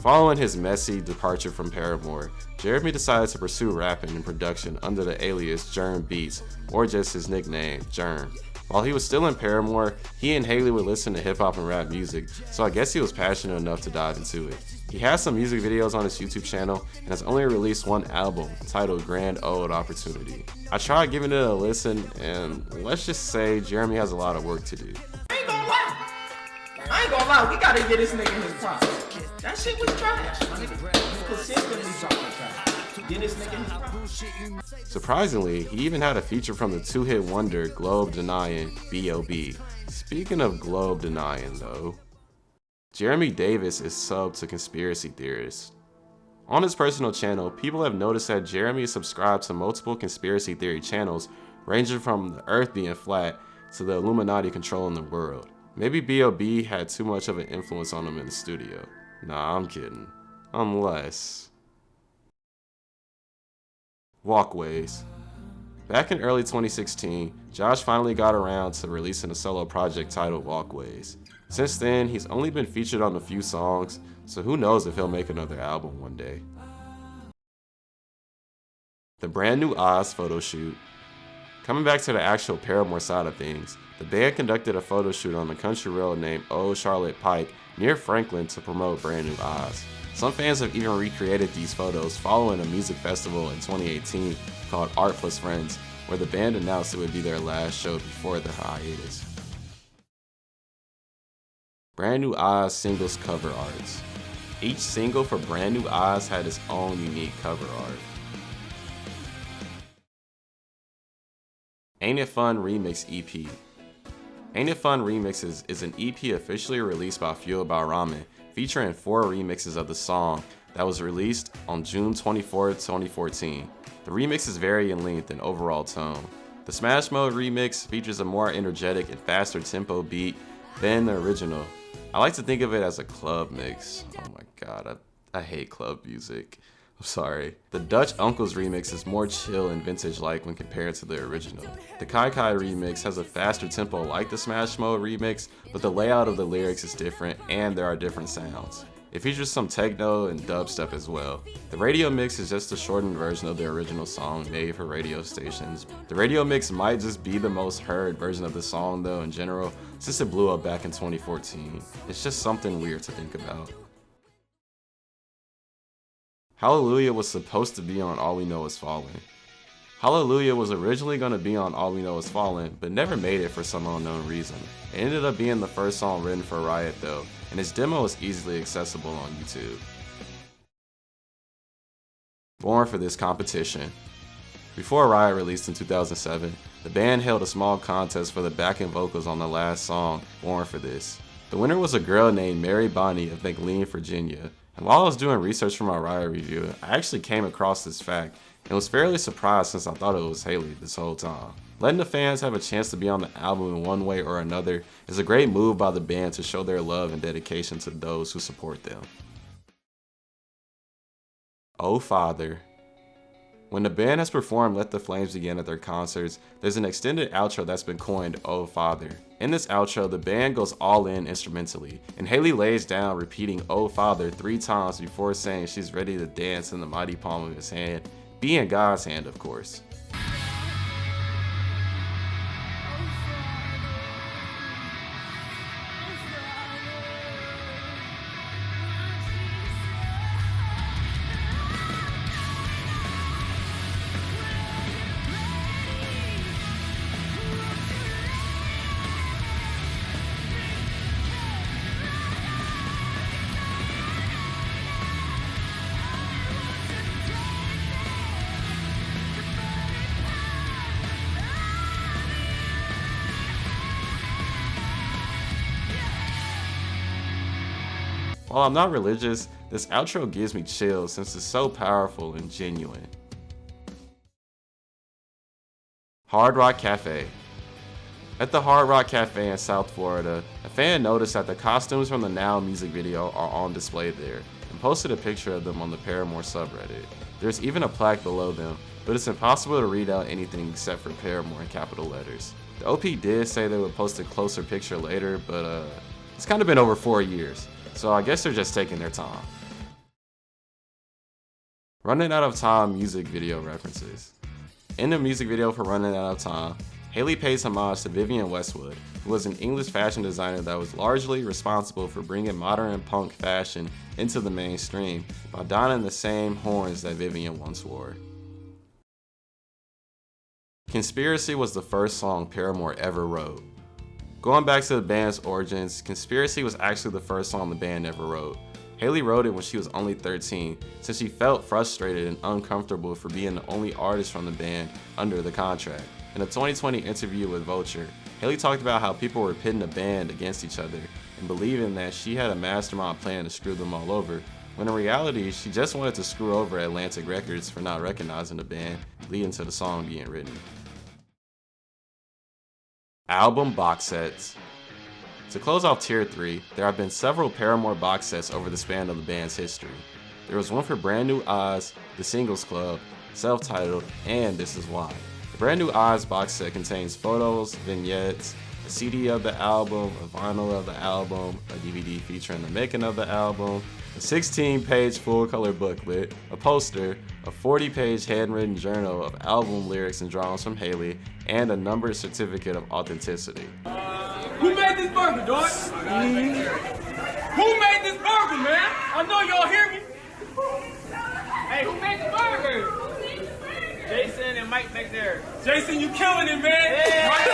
Following his messy departure from Paramore, Jeremy decided to pursue rapping and production under the alias Germ Beats, or just his nickname, Germ. While he was still in Paramore, he and Hayley would listen to hip hop and rap music, so I guess he was passionate enough to dive into it. He has some music videos on his YouTube channel and has only released one album titled Grand Ode Opportunity. I tried giving it a listen, and let's just say Jeremy has a lot of work to do. I ain't gonna lie, we gotta get this nigga his props. That shit was trash, my nigga. Consistently dropping trash. Get this nigga his props. Surprisingly, he even had a feature from the two-hit wonder Globe Denying B.O.B. Speaking of Globe Denying though, Jeremy Davis is subbed to conspiracy theorists. On his personal channel, people have noticed that Jeremy is subscribed to multiple conspiracy theory channels, ranging from the Earth being flat to the Illuminati controlling the world. Maybe B.O.B. had too much of an influence on him in the studio. Nah, I'm kidding. Unless... Walkways. Back in early 2016, Josh finally got around to releasing a solo project titled Walkways. Since then, he's only been featured on a few songs, so who knows if he'll make another album one day. The brand new Oz photo shoot. Coming back to the actual Paramore side of things, the band conducted a photo shoot on the country road named Old Charlotte Pike near Franklin to promote brand new Oz. Some fans have even recreated these photos following a music festival in 2018 called Art Plus Friends, where the band announced it would be their last show before the hiatus. Brand New Oz singles cover arts. Each single for Brand New Oz had its own unique cover art. Ain't It Fun Remix EP. Ain't It Fun Remixes is an EP officially released by Fueled by Ramen, featuring 4 remixes of the song that was released on June 24, 2014. The remixes vary in length and overall tone. The Smash Mode remix features a more energetic and faster tempo beat than the original. I like to think of it as a club mix. Oh my god, I hate club music. I'm sorry. The Dutch Uncles remix is more chill and vintage-like when compared to the original. The Kai Kai remix has a faster tempo like the Smash Mode remix, but the layout of the lyrics is different and there are different sounds. It features some techno and dubstep as well. The radio mix is just a shortened version of the original song made for radio stations. The radio mix might just be the most heard version of the song though in general, since it blew up back in 2014. It's just something weird to think about. Hallelujah was supposed to be on All We Know Is Fallen. Hallelujah was originally going to be on All We Know Is Fallen, but never made it for some unknown reason. It ended up being the first song written for Riot though, and its demo is easily accessible on YouTube. Born for this competition. Before Riot released in 2007, the band held a small contest for the backing vocals on the last song, Born for This. The winner was a girl named Mary Bonney of McLean, Virginia. And while I was doing research for my Riot review, I actually came across this fact and was fairly surprised since I thought it was Hayley this whole time. Letting the fans have a chance to be on the album in one way or another is a great move by the band to show their love and dedication to those who support them. Oh Father. When the band has performed Let the Flames Begin at their concerts, there's an extended outro that's been coined Oh Father. In this outro, the band goes all in instrumentally, and Hayley lays down repeating Oh Father 3 times before saying she's ready to dance in the mighty palm of his hand, being God's hand of course. While I'm not religious, this outro gives me chills since it's so powerful and genuine. Hard Rock Cafe. At the Hard Rock Cafe in South Florida, a fan noticed that the costumes from the Now music video are on display there and posted a picture of them on the Paramore subreddit. There's even a plaque below them, but it's impossible to read out anything except for Paramore in capital letters. The OP did say they would post a closer picture later, but it's kind of been over 4 years. So I guess they're just taking their time. Running Out of Time music video references. In the music video for Running Out of Time, Hayley pays homage to Vivienne Westwood, who was an English fashion designer that was largely responsible for bringing modern punk fashion into the mainstream by donning the same horns that Vivienne once wore. Conspiracy was the first song Paramore ever wrote. Going back to the band's origins, Conspiracy was actually the first song the band ever wrote. Hayley wrote it when she was only 13, since she felt frustrated and uncomfortable for being the only artist from the band under the contract. In a 2020 interview with Vulture, Hayley talked about how people were pitting the band against each other and believing that she had a mastermind plan to screw them all over, when in reality, she just wanted to screw over Atlantic Records for not recognizing the band, leading to the song being written. Album box sets. To close off Tier 3, there have been several Paramore box sets over the span of the band's history. There was one for Brand New Eyes, The Singles Club, Self-Titled, and This Is Why. The Brand New Eyes box set contains photos, vignettes, a CD of the album, a vinyl of the album, a DVD featuring the making of the album, a 16-page full-color booklet, a poster, a 40-page handwritten journal of album lyrics and drawings from Hayley, and a numbered certificate of authenticity. Who made this burger, dog? Who made this burger, man? I know y'all hear me. Hey, who made the burger? Jason and Mike back there. Jason, you killing it, man. Yeah.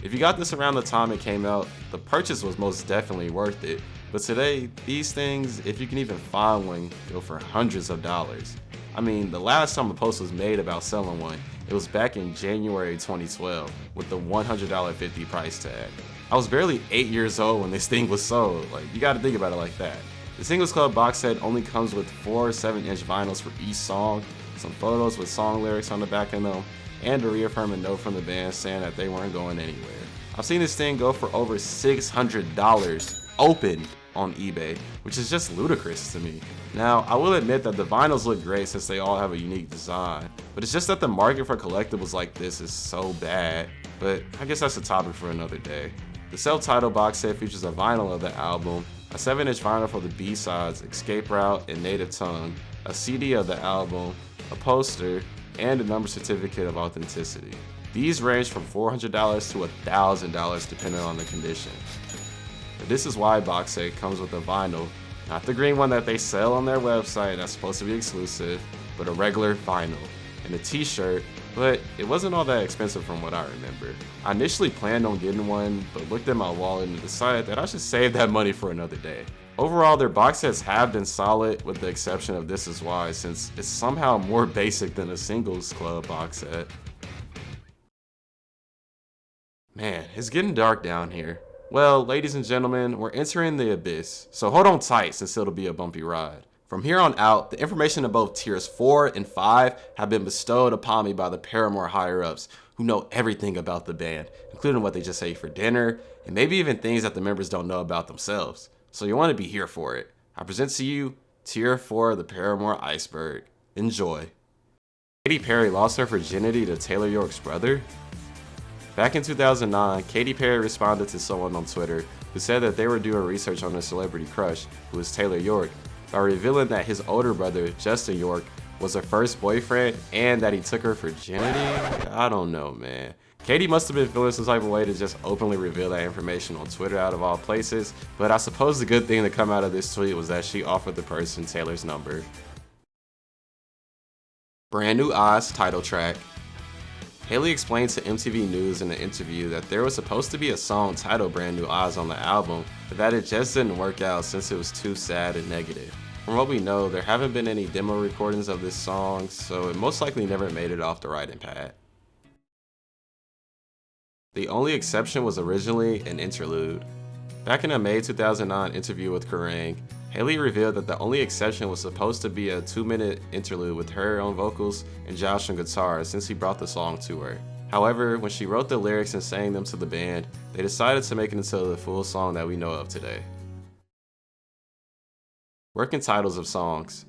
If you got this around the time it came out, the purchase was most definitely worth it. But today, these things, if you can even find one, go for hundreds of dollars. I mean, the last time a post was made about selling one, it was back in January 2012 with the $100.50 price tag. I was barely 8 years old when this thing was sold. Like, you gotta think about it like that. The Singles Club box set only comes with 4 7-inch vinyls for each song, some photos with song lyrics on the back of them, and a reaffirming note from the band saying that they weren't going anywhere. I've seen this thing go for over $600 open on eBay, which is just ludicrous to me. Now, I will admit that the vinyls look great since they all have a unique design, but it's just that the market for collectibles like this is so bad, but I guess that's a topic for another day. The self-titled box set features a vinyl of the album, a 7-inch vinyl for the B-sides, Escape Route and Native Tongue, a CD of the album, a poster, and a number certificate of authenticity. These range from $400 to $1,000 depending on the condition. The This Is Why box set comes with a vinyl, not the green one that they sell on their website that's supposed to be exclusive, but a regular vinyl, and a t-shirt, but it wasn't all that expensive from what I remember. I initially planned on getting one, but looked at my wallet and decided that I should save that money for another day. Overall, their box sets have been solid with the exception of This Is Why, since it's somehow more basic than a Singles Club box set. Man, it's getting dark down here. Well, ladies and gentlemen, we're entering the abyss, so hold on tight since it'll be a bumpy ride. From here on out, the information of both tiers 4 and 5 have been bestowed upon me by the Paramore higher-ups, who know everything about the band, including what they just ate for dinner, and maybe even things that the members don't know about themselves. So you want to be here for it. I present to you Tier 4 of the Paramore Iceberg. Enjoy. Katy Perry lost her virginity to Taylor York's brother? Back in 2009, Katy Perry responded to someone on Twitter who said that they were doing research on her celebrity crush, who was Taylor York, by revealing that his older brother, Justin York, was her first boyfriend and that he took her virginity? I don't know, man. Katy must have been feeling some type of way to just openly reveal that information on Twitter out of all places, but I suppose the good thing to come out of this tweet was that she offered the person Taylor's number. Brand New Eyes title track. Hayley explained to MTV News in an interview that there was supposed to be a song titled Brand New Eyes on the album, but that it just didn't work out since it was too sad and negative. From what we know, there haven't been any demo recordings of this song, so it most likely never made it off the writing pad. The only exception was originally an interlude. Back in a May 2009 interview with Kerrang, Hayley revealed that the only exception was supposed to be a 2-minute interlude with her on vocals and Josh on guitar since he brought the song to her. However, when she wrote the lyrics and sang them to the band, they decided to make it into the full song that we know of today. Working titles of songs.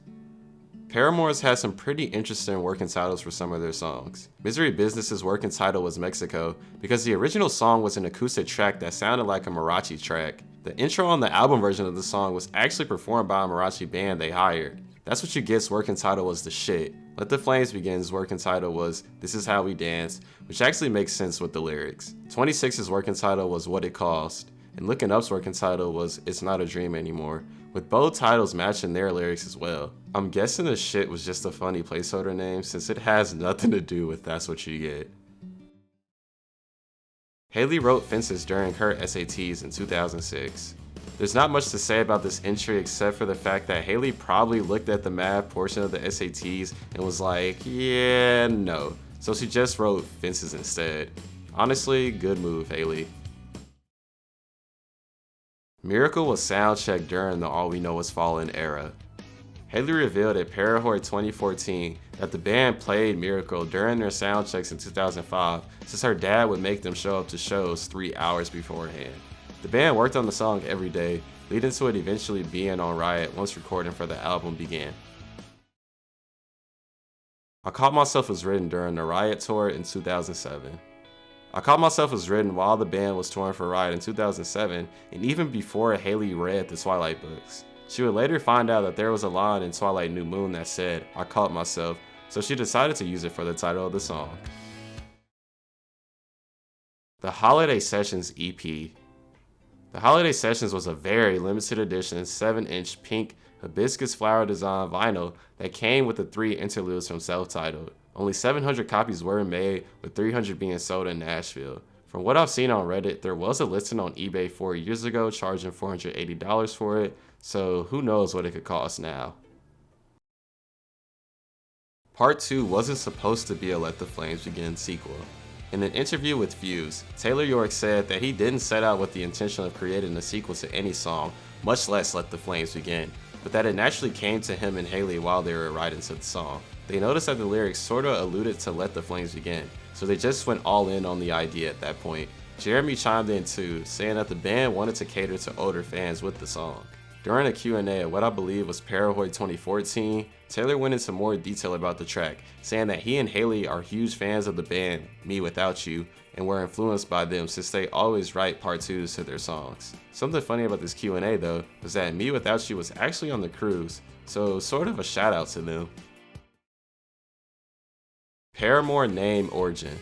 Paramore's had some pretty interesting working titles for some of their songs. Misery Business's working title was Mexico because the original song was an acoustic track that sounded like a mariachi track. The intro on the album version of the song was actually performed by a mariachi band they hired. That's What You Get's working title was the shit. Let the Flames Begin's working title was This Is How We Dance, which actually makes sense with the lyrics. 26's working title was What It Cost, and Looking Up's working title was It's Not a Dream Anymore, with both titles matching their lyrics as well. I'm guessing the shit was just a funny placeholder name since it has nothing to do with That's What You Get. Hayley wrote Fences during her SATs in 2006. There's not much to say about this entry except for the fact that Hayley probably looked at the math portion of the SATs and was like, yeah, no. So she just wrote Fences instead. Honestly, good move, Hayley. Miracle was soundchecked during the All We Know Is Fallen era. Hayley revealed at Paramore 2014 that the band played Miracle during their sound checks in 2005 since her dad would make them show up to shows 3 hours beforehand. The band worked on the song every day, leading to it eventually being on Riot once recording for the album began. I Caught Myself was written during the Riot tour in 2007. I Caught Myself was written while the band was touring for Riot in 2007 and even before Hayley read the Twilight books. She would later find out that there was a line in Twilight New Moon that said, I caught myself, so she decided to use it for the title of the song. The Holiday Sessions EP. The Holiday Sessions was a very limited edition 7-inch pink hibiscus flower design vinyl that came with the 3 interludes from self-titled. Only 700 copies were made, with 300 being sold in Nashville. From what I've seen on Reddit, there was a listing on eBay 4 years ago charging $480 for it, so who knows what it could cost now. Part 2 wasn't supposed to be a Let the Flames Begin sequel. In an interview with Fuse, Taylor York said that he didn't set out with the intention of creating a sequel to any song, much less Let the Flames Begin, but that it naturally came to him and Hayley while they were writing to the song. They noticed that the lyrics sorta alluded to Let the Flames Begin, so they just went all in on the idea at that point. Jeremy chimed in too, saying that the band wanted to cater to older fans with the song. During a Q&A at what I believe was Paramore 2014, Taylor went into more detail about the track, saying that he and Hayley are huge fans of the band Me Without You and were influenced by them since they always write part 2s to their songs. Something funny about this Q&A though was that Me Without You was actually on the cruise, so sort of a shout out to them. Paramore name origin.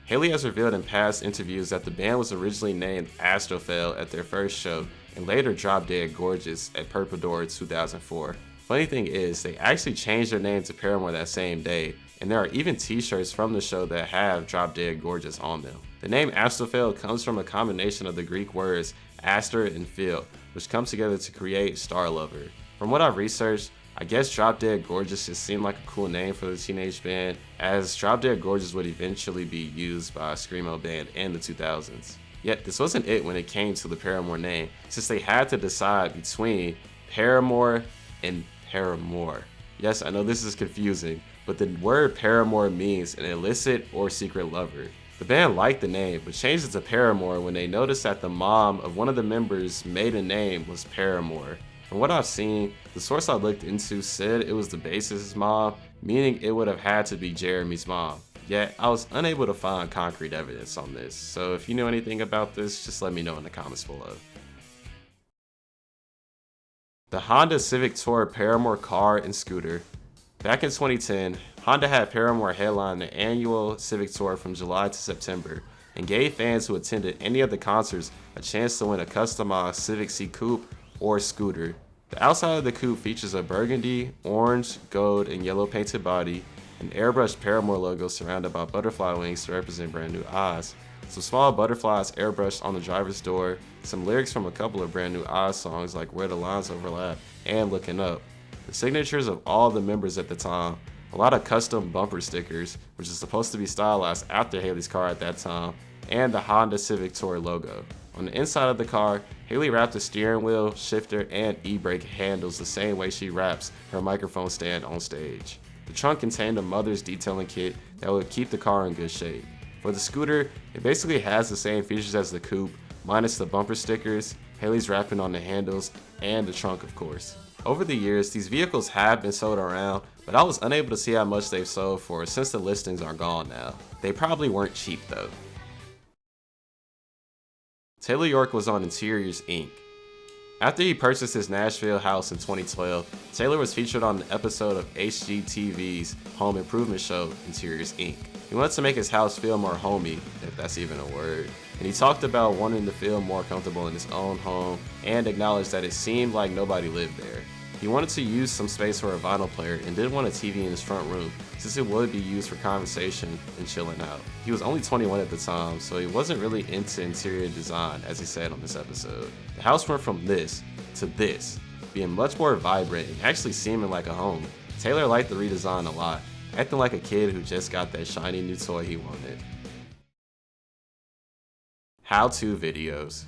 Hayley has revealed in past interviews that the band was originally named Astrophel at their first show and later Drop Dead Gorgeous at Purple Door 2004. Funny thing is, they actually changed their name to Paramore that same day, and there are even t-shirts from the show that have Drop Dead Gorgeous on them. The name Astrophel comes from a combination of the Greek words Aster and Phil, which come together to create Star Lover. From what I've researched, I guess Drop Dead Gorgeous just seemed like a cool name for the teenage band, as Drop Dead Gorgeous would eventually be used by a screamo band in the 2000s. Yet this wasn't it when it came to the Paramore name, since they had to decide between Paramore and Paramore. Yes, I know this is confusing, but the word Paramore means an illicit or secret lover. The band liked the name, but changed it to Paramore when they noticed that the mom of one of the members' maiden name was Paramore. From what I've seen, the source I looked into said it was the bassist's mom, meaning it would have had to be Jeremy's mom. Yet, I was unable to find concrete evidence on this, so if you know anything about this, just let me know in the comments below. The Honda Civic Tour Paramore car and scooter. Back in 2010, Honda had Paramore headline the annual Civic Tour from July to September, and gave fans who attended any of the concerts a chance to win a customized Civic C Coupe or scooter. The outside of the coupe features a burgundy, orange, gold, and yellow painted body, an airbrushed Paramore logo surrounded by butterfly wings to represent Brand New Eyes, some small butterflies airbrushed on the driver's door, some lyrics from a couple of Brand New Eyes songs like Where the Lines Overlap and Looking Up, the signatures of all the members at the time, a lot of custom bumper stickers, which is supposed to be stylized after Hayley's car at that time, and the Honda Civic Tour logo. On the inside of the car, Hayley wrapped the steering wheel, shifter, and e-brake handles the same way she wraps her microphone stand on stage. The trunk contained a mother's detailing kit that would keep the car in good shape. For the scooter, it basically has the same features as the coupe, minus the bumper stickers, Hayley's wrapping on the handles, and the trunk of course. Over the years, these vehicles have been sold around, but I was unable to see how much they've sold for since the listings are gone now. They probably weren't cheap though. Taylor York was on Interiors Inc. After he purchased his Nashville house in 2012, Taylor was featured on an episode of HGTV's home improvement show, Interiors Inc. He wanted to make his house feel more homey, if that's even a word. And he talked about wanting to feel more comfortable in his own home and acknowledged that it seemed like nobody lived there. He wanted to use some space for a vinyl player and didn't want a TV in his front room since it would be used for conversation and chilling out. He was only 21 at the time, so he wasn't really into interior design, as he said on this episode. The house went from this to this, being much more vibrant and actually seeming like a home. Taylor liked the redesign a lot, acting like a kid who just got that shiny new toy he wanted. How-to videos.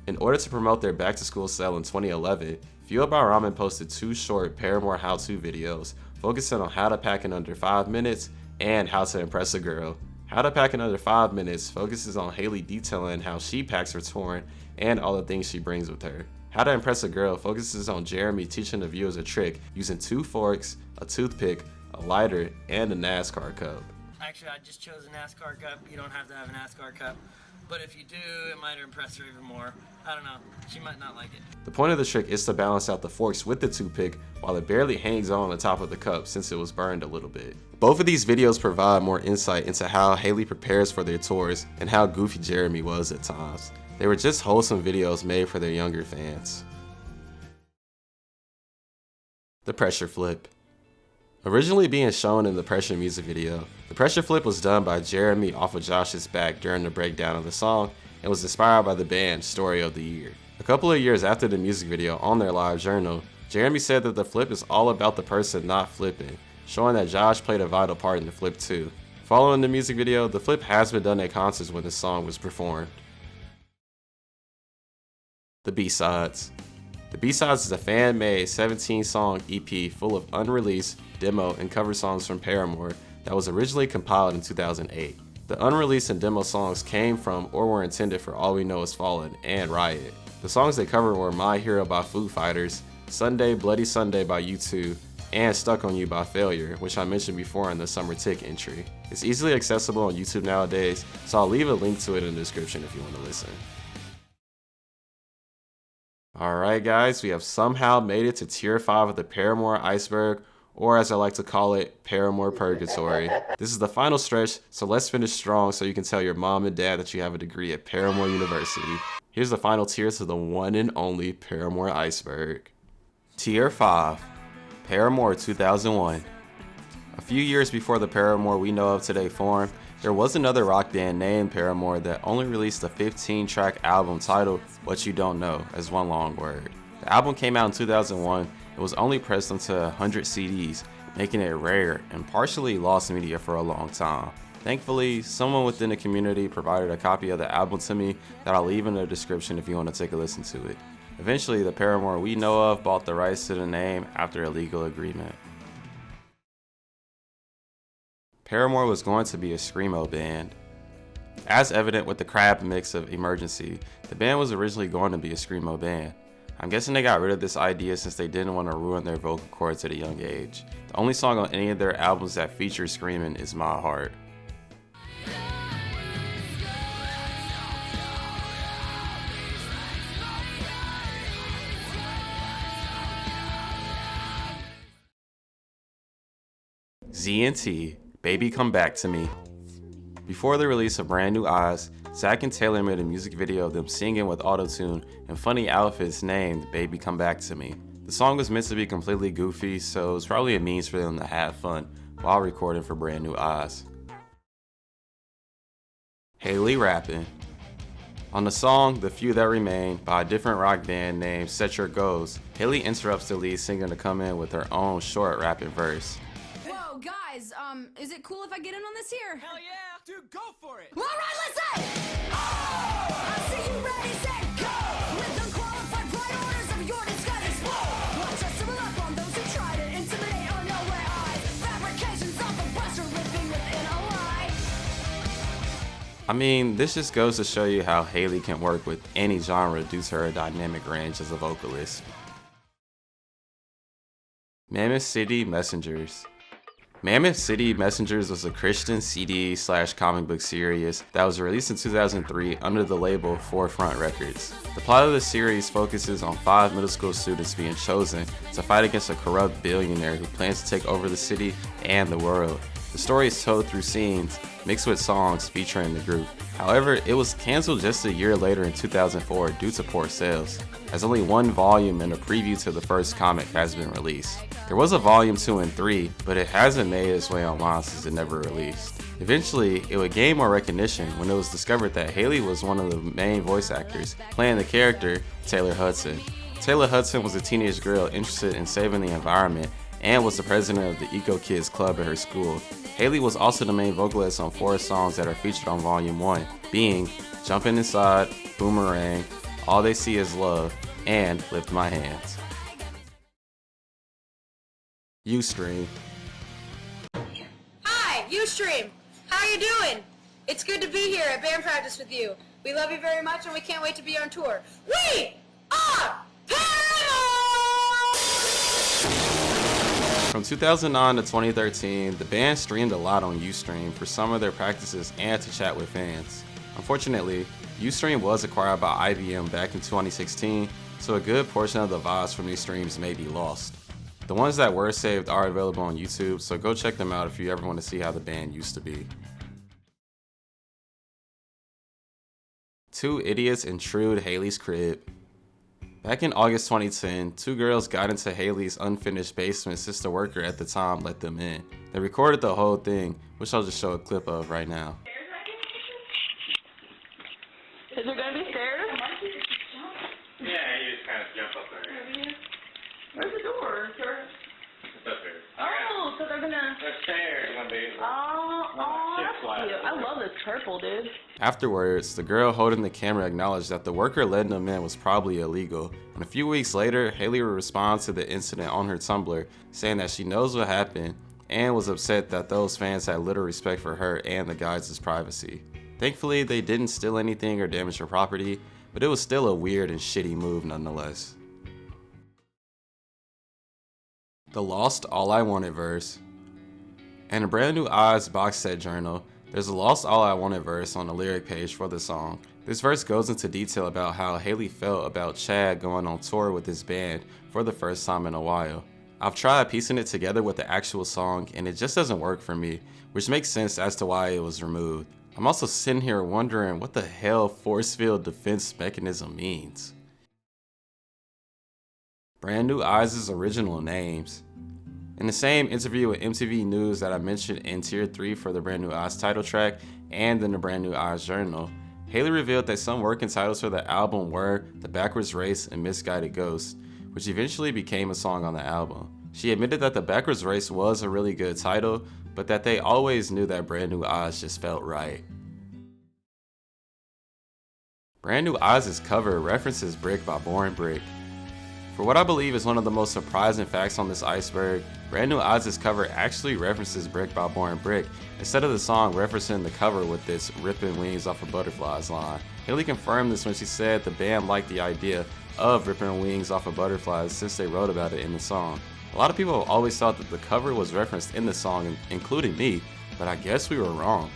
In order to promote their back-to-school sale in 2011, Fuel by Ramen posted 2 short Paramore how-to videos focusing on how to pack in under 5 minutes and how to impress a girl. How to pack in under 5 minutes focuses on Hayley detailing how she packs her touring and all the things she brings with her. How to impress a girl focuses on Jeremy teaching the viewers a trick using 2 forks, a toothpick, a lighter, and a NASCAR cup. Actually, I just chose a NASCAR cup. You don't have to have a NASCAR cup. But if you do, it might impress her even more. I don't know. She might not like it. The point of the trick is to balance out the forks with the toothpick while it barely hangs on the top of the cup since it was burned a little bit. Both of these videos provide more insight into how Hayley prepares for their tours and how goofy Jeremy was at times. They were just wholesome videos made for their younger fans. The pressure flip. Originally being shown in the Pressure music video, the pressure flip was done by Jeremy off of Josh's back during the breakdown of the song and was inspired by the band's Story of the Year. A couple of years after the music video on their live journal, Jeremy said that the flip is all about the person not flipping, showing that Josh played a vital part in the flip too. Following the music video, the flip has been done at concerts when the song was performed. The B-Sides. The B-Sides is a fan-made 17-song EP full of unreleased, demo, and cover songs from Paramore that was originally compiled in 2008. The unreleased and demo songs came from or were intended for All We Know Is Fallen and Riot. The songs they covered were My Hero by Foo Fighters, Sunday Bloody Sunday by U2, and Stuck on You by Failure, which I mentioned before in the Summer Tick entry. It's easily accessible on YouTube nowadays, so I'll leave a link to it in the description if you want to listen. Alright guys, we have somehow made it to tier 5 of the Paramore Iceberg, or as I like to call it, Paramore Purgatory. This is the final stretch, so let's finish strong so you can tell your mom and dad that you have a degree at Paramore University. Here's the final tiers of the one and only Paramore Iceberg. Tier 5, Paramore 2001. A few years before the Paramore we know of today formed, there was another rock band named Paramore that only released a 15-track album titled What You Don't Know as one long word. The album came out in 2001. It was only pressed onto 100 CDs, making it rare and partially lost media for a long time. Thankfully, someone within the community provided a copy of the album to me that I'll leave in the description if you want to take a listen to it. Eventually, the Paramore we know of bought the rights to the name after a legal agreement. Paramore was going to be a screamo band. As evident with the crab mix of Emergency, the band was originally going to be a screamo band. I'm guessing they got rid of this idea since they didn't want to ruin their vocal cords at a young age. The only song on any of their albums that features screaming is My Heart. Z&T, Baby Come Back to Me. Before the release of Brand New Eyes, Zach and Taylor made a music video of them singing with autotune and funny outfits named Baby Come Back to Me. The song was meant to be completely goofy, so it was probably a means for them to have fun while recording for Brand New Eyes. Hayley rapping. On the song The Few That Remain by a different rock band named Set Your Goals, Hayley interrupts the lead singer to come in with her own short rapping verse. Whoa, guys, is it cool if I get in on this here? Hell yeah! Dude, go for it! All right, let's say! Oh! I see you ready, set, go! With unqualified right orders of your disguise explode! Watch us civil up on those who try to intimidate unaware eyes. Fabrications of the Western living within a lie. I mean, this just goes to show you how Hayley can work with any genre due to her dynamic range as a vocalist. Mammoth City Messengers. Mammoth City Messengers was a Christian CD/comic book series that was released in 2003 under the label Forefront Records. The plot of the series focuses on 5 middle school students being chosen to fight against a corrupt billionaire who plans to take over the city and the world. The story is told through scenes mixed with songs featuring the group. However, it was canceled just a year later in 2004 due to poor sales, as only 1 volume and a preview to the first comic has been released. There was a volume 2 and 3, but it hasn't made its way online since it never released. Eventually, it would gain more recognition when it was discovered that Hayley was one of the main voice actors playing the character Taylor Hudson. Taylor Hudson was a teenage girl interested in saving the environment and was the president of the Eco Kids Club at her school. Hayley was also the main vocalist on 4 songs that are featured on Volume 1, being Jumpin' Inside, Boomerang, All They See Is Love, and Lift My Hands. Ustream. Hi, Ustream. How are you doing? It's good to be here at band practice with you. We love you very much and we can't wait to be on tour. We are Paramore! From 2009 to 2013, the band streamed a lot on Ustream for some of their practices and to chat with fans. Unfortunately, Ustream was acquired by IBM back in 2016, so a good portion of the vibes from these streams may be lost. The ones that were saved are available on YouTube, so go check them out if you ever want to see how the band used to be. 2 idiots intrude Hayley's crib. Back in August 2010, 2 girls got into Hayley's unfinished basement since the worker at the time let them in. They recorded the whole thing, which I'll just show a clip of right now. Is there gonna be stairs? Yeah, you just kind of jump up there. Where's the door, sir? It's up there. Oh, so they're gonna... The stairs gonna be. Oh, that's cute. I love this purple, dude. Afterwards, the girl holding the camera acknowledged that the worker letting them in was probably illegal, and a few weeks later, Hayley would respond to the incident on her Tumblr, saying that she knows what happened and was upset that those fans had little respect for her and the guys' privacy. Thankfully, they didn't steal anything or damage her property, but it was still a weird and shitty move nonetheless. The Lost All I Wanted verse. In a Brand New Eyes box set journal, there's a Lost All I Wanted verse on the lyric page for the song. This verse goes into detail about how Hayley felt about Chad going on tour with his band for the first time in a while. I've tried piecing it together with the actual song and it just doesn't work for me, which makes sense as to why it was removed. I'm also sitting here wondering what the hell force field defense mechanism means. Brand New Eyes' original names. In the same interview with MTV News that I mentioned in Tier 3 for the Brand New Eyes title track and in the Brand New Eyes journal, Hayley revealed that some working titles for the album were The Backwards Race and Misguided Ghost, which eventually became a song on the album. She admitted that The Backwards Race was a really good title, but that they always knew that Brand New Eyes just felt right. Brand New Eyes' cover references Brick by Boring Brick. For what I believe is one of the most surprising facts on this iceberg, Brand New Eyes' cover actually references Brick by Boring Brick, instead of the song referencing the cover with its ripping wings off of butterflies line. Hayley confirmed this when she said the band liked the idea of ripping wings off of butterflies since they wrote about it in the song. A lot of people have always thought that the cover was referenced in the song, including me, but I guess we were wrong.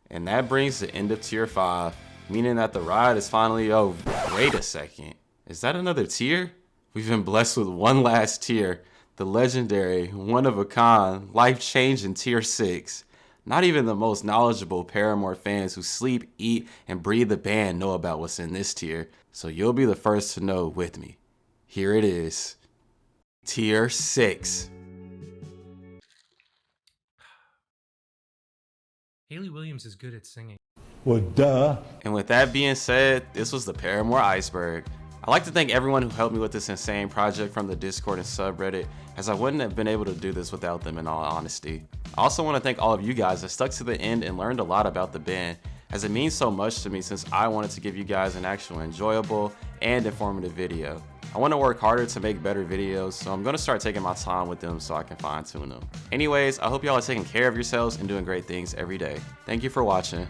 And that brings the end of Tier 5, meaning that the ride is finally over. Wait a second, is that another tier? We've been blessed with one last tier, the legendary, one-of-a-kind, life-changing Tier 6. Not even the most knowledgeable Paramore fans who sleep, eat, and breathe the band know about what's in this tier, so you'll be the first to know with me. Here it is. Tier 6. Hayley Williams is good at singing. Well, duh. And with that being said, this was the Paramore Iceberg. I'd like to thank everyone who helped me with this insane project from the Discord and subreddit, as I wouldn't have been able to do this without them in all honesty. I also want to thank all of you guys that stuck to the end and learned a lot about the band, as it means so much to me since I wanted to give you guys an actual enjoyable and informative video. I want to work harder to make better videos, so I'm going to start taking my time with them so I can fine tune them. Anyways, I hope y'all are taking care of yourselves and doing great things every day. Thank you for watching.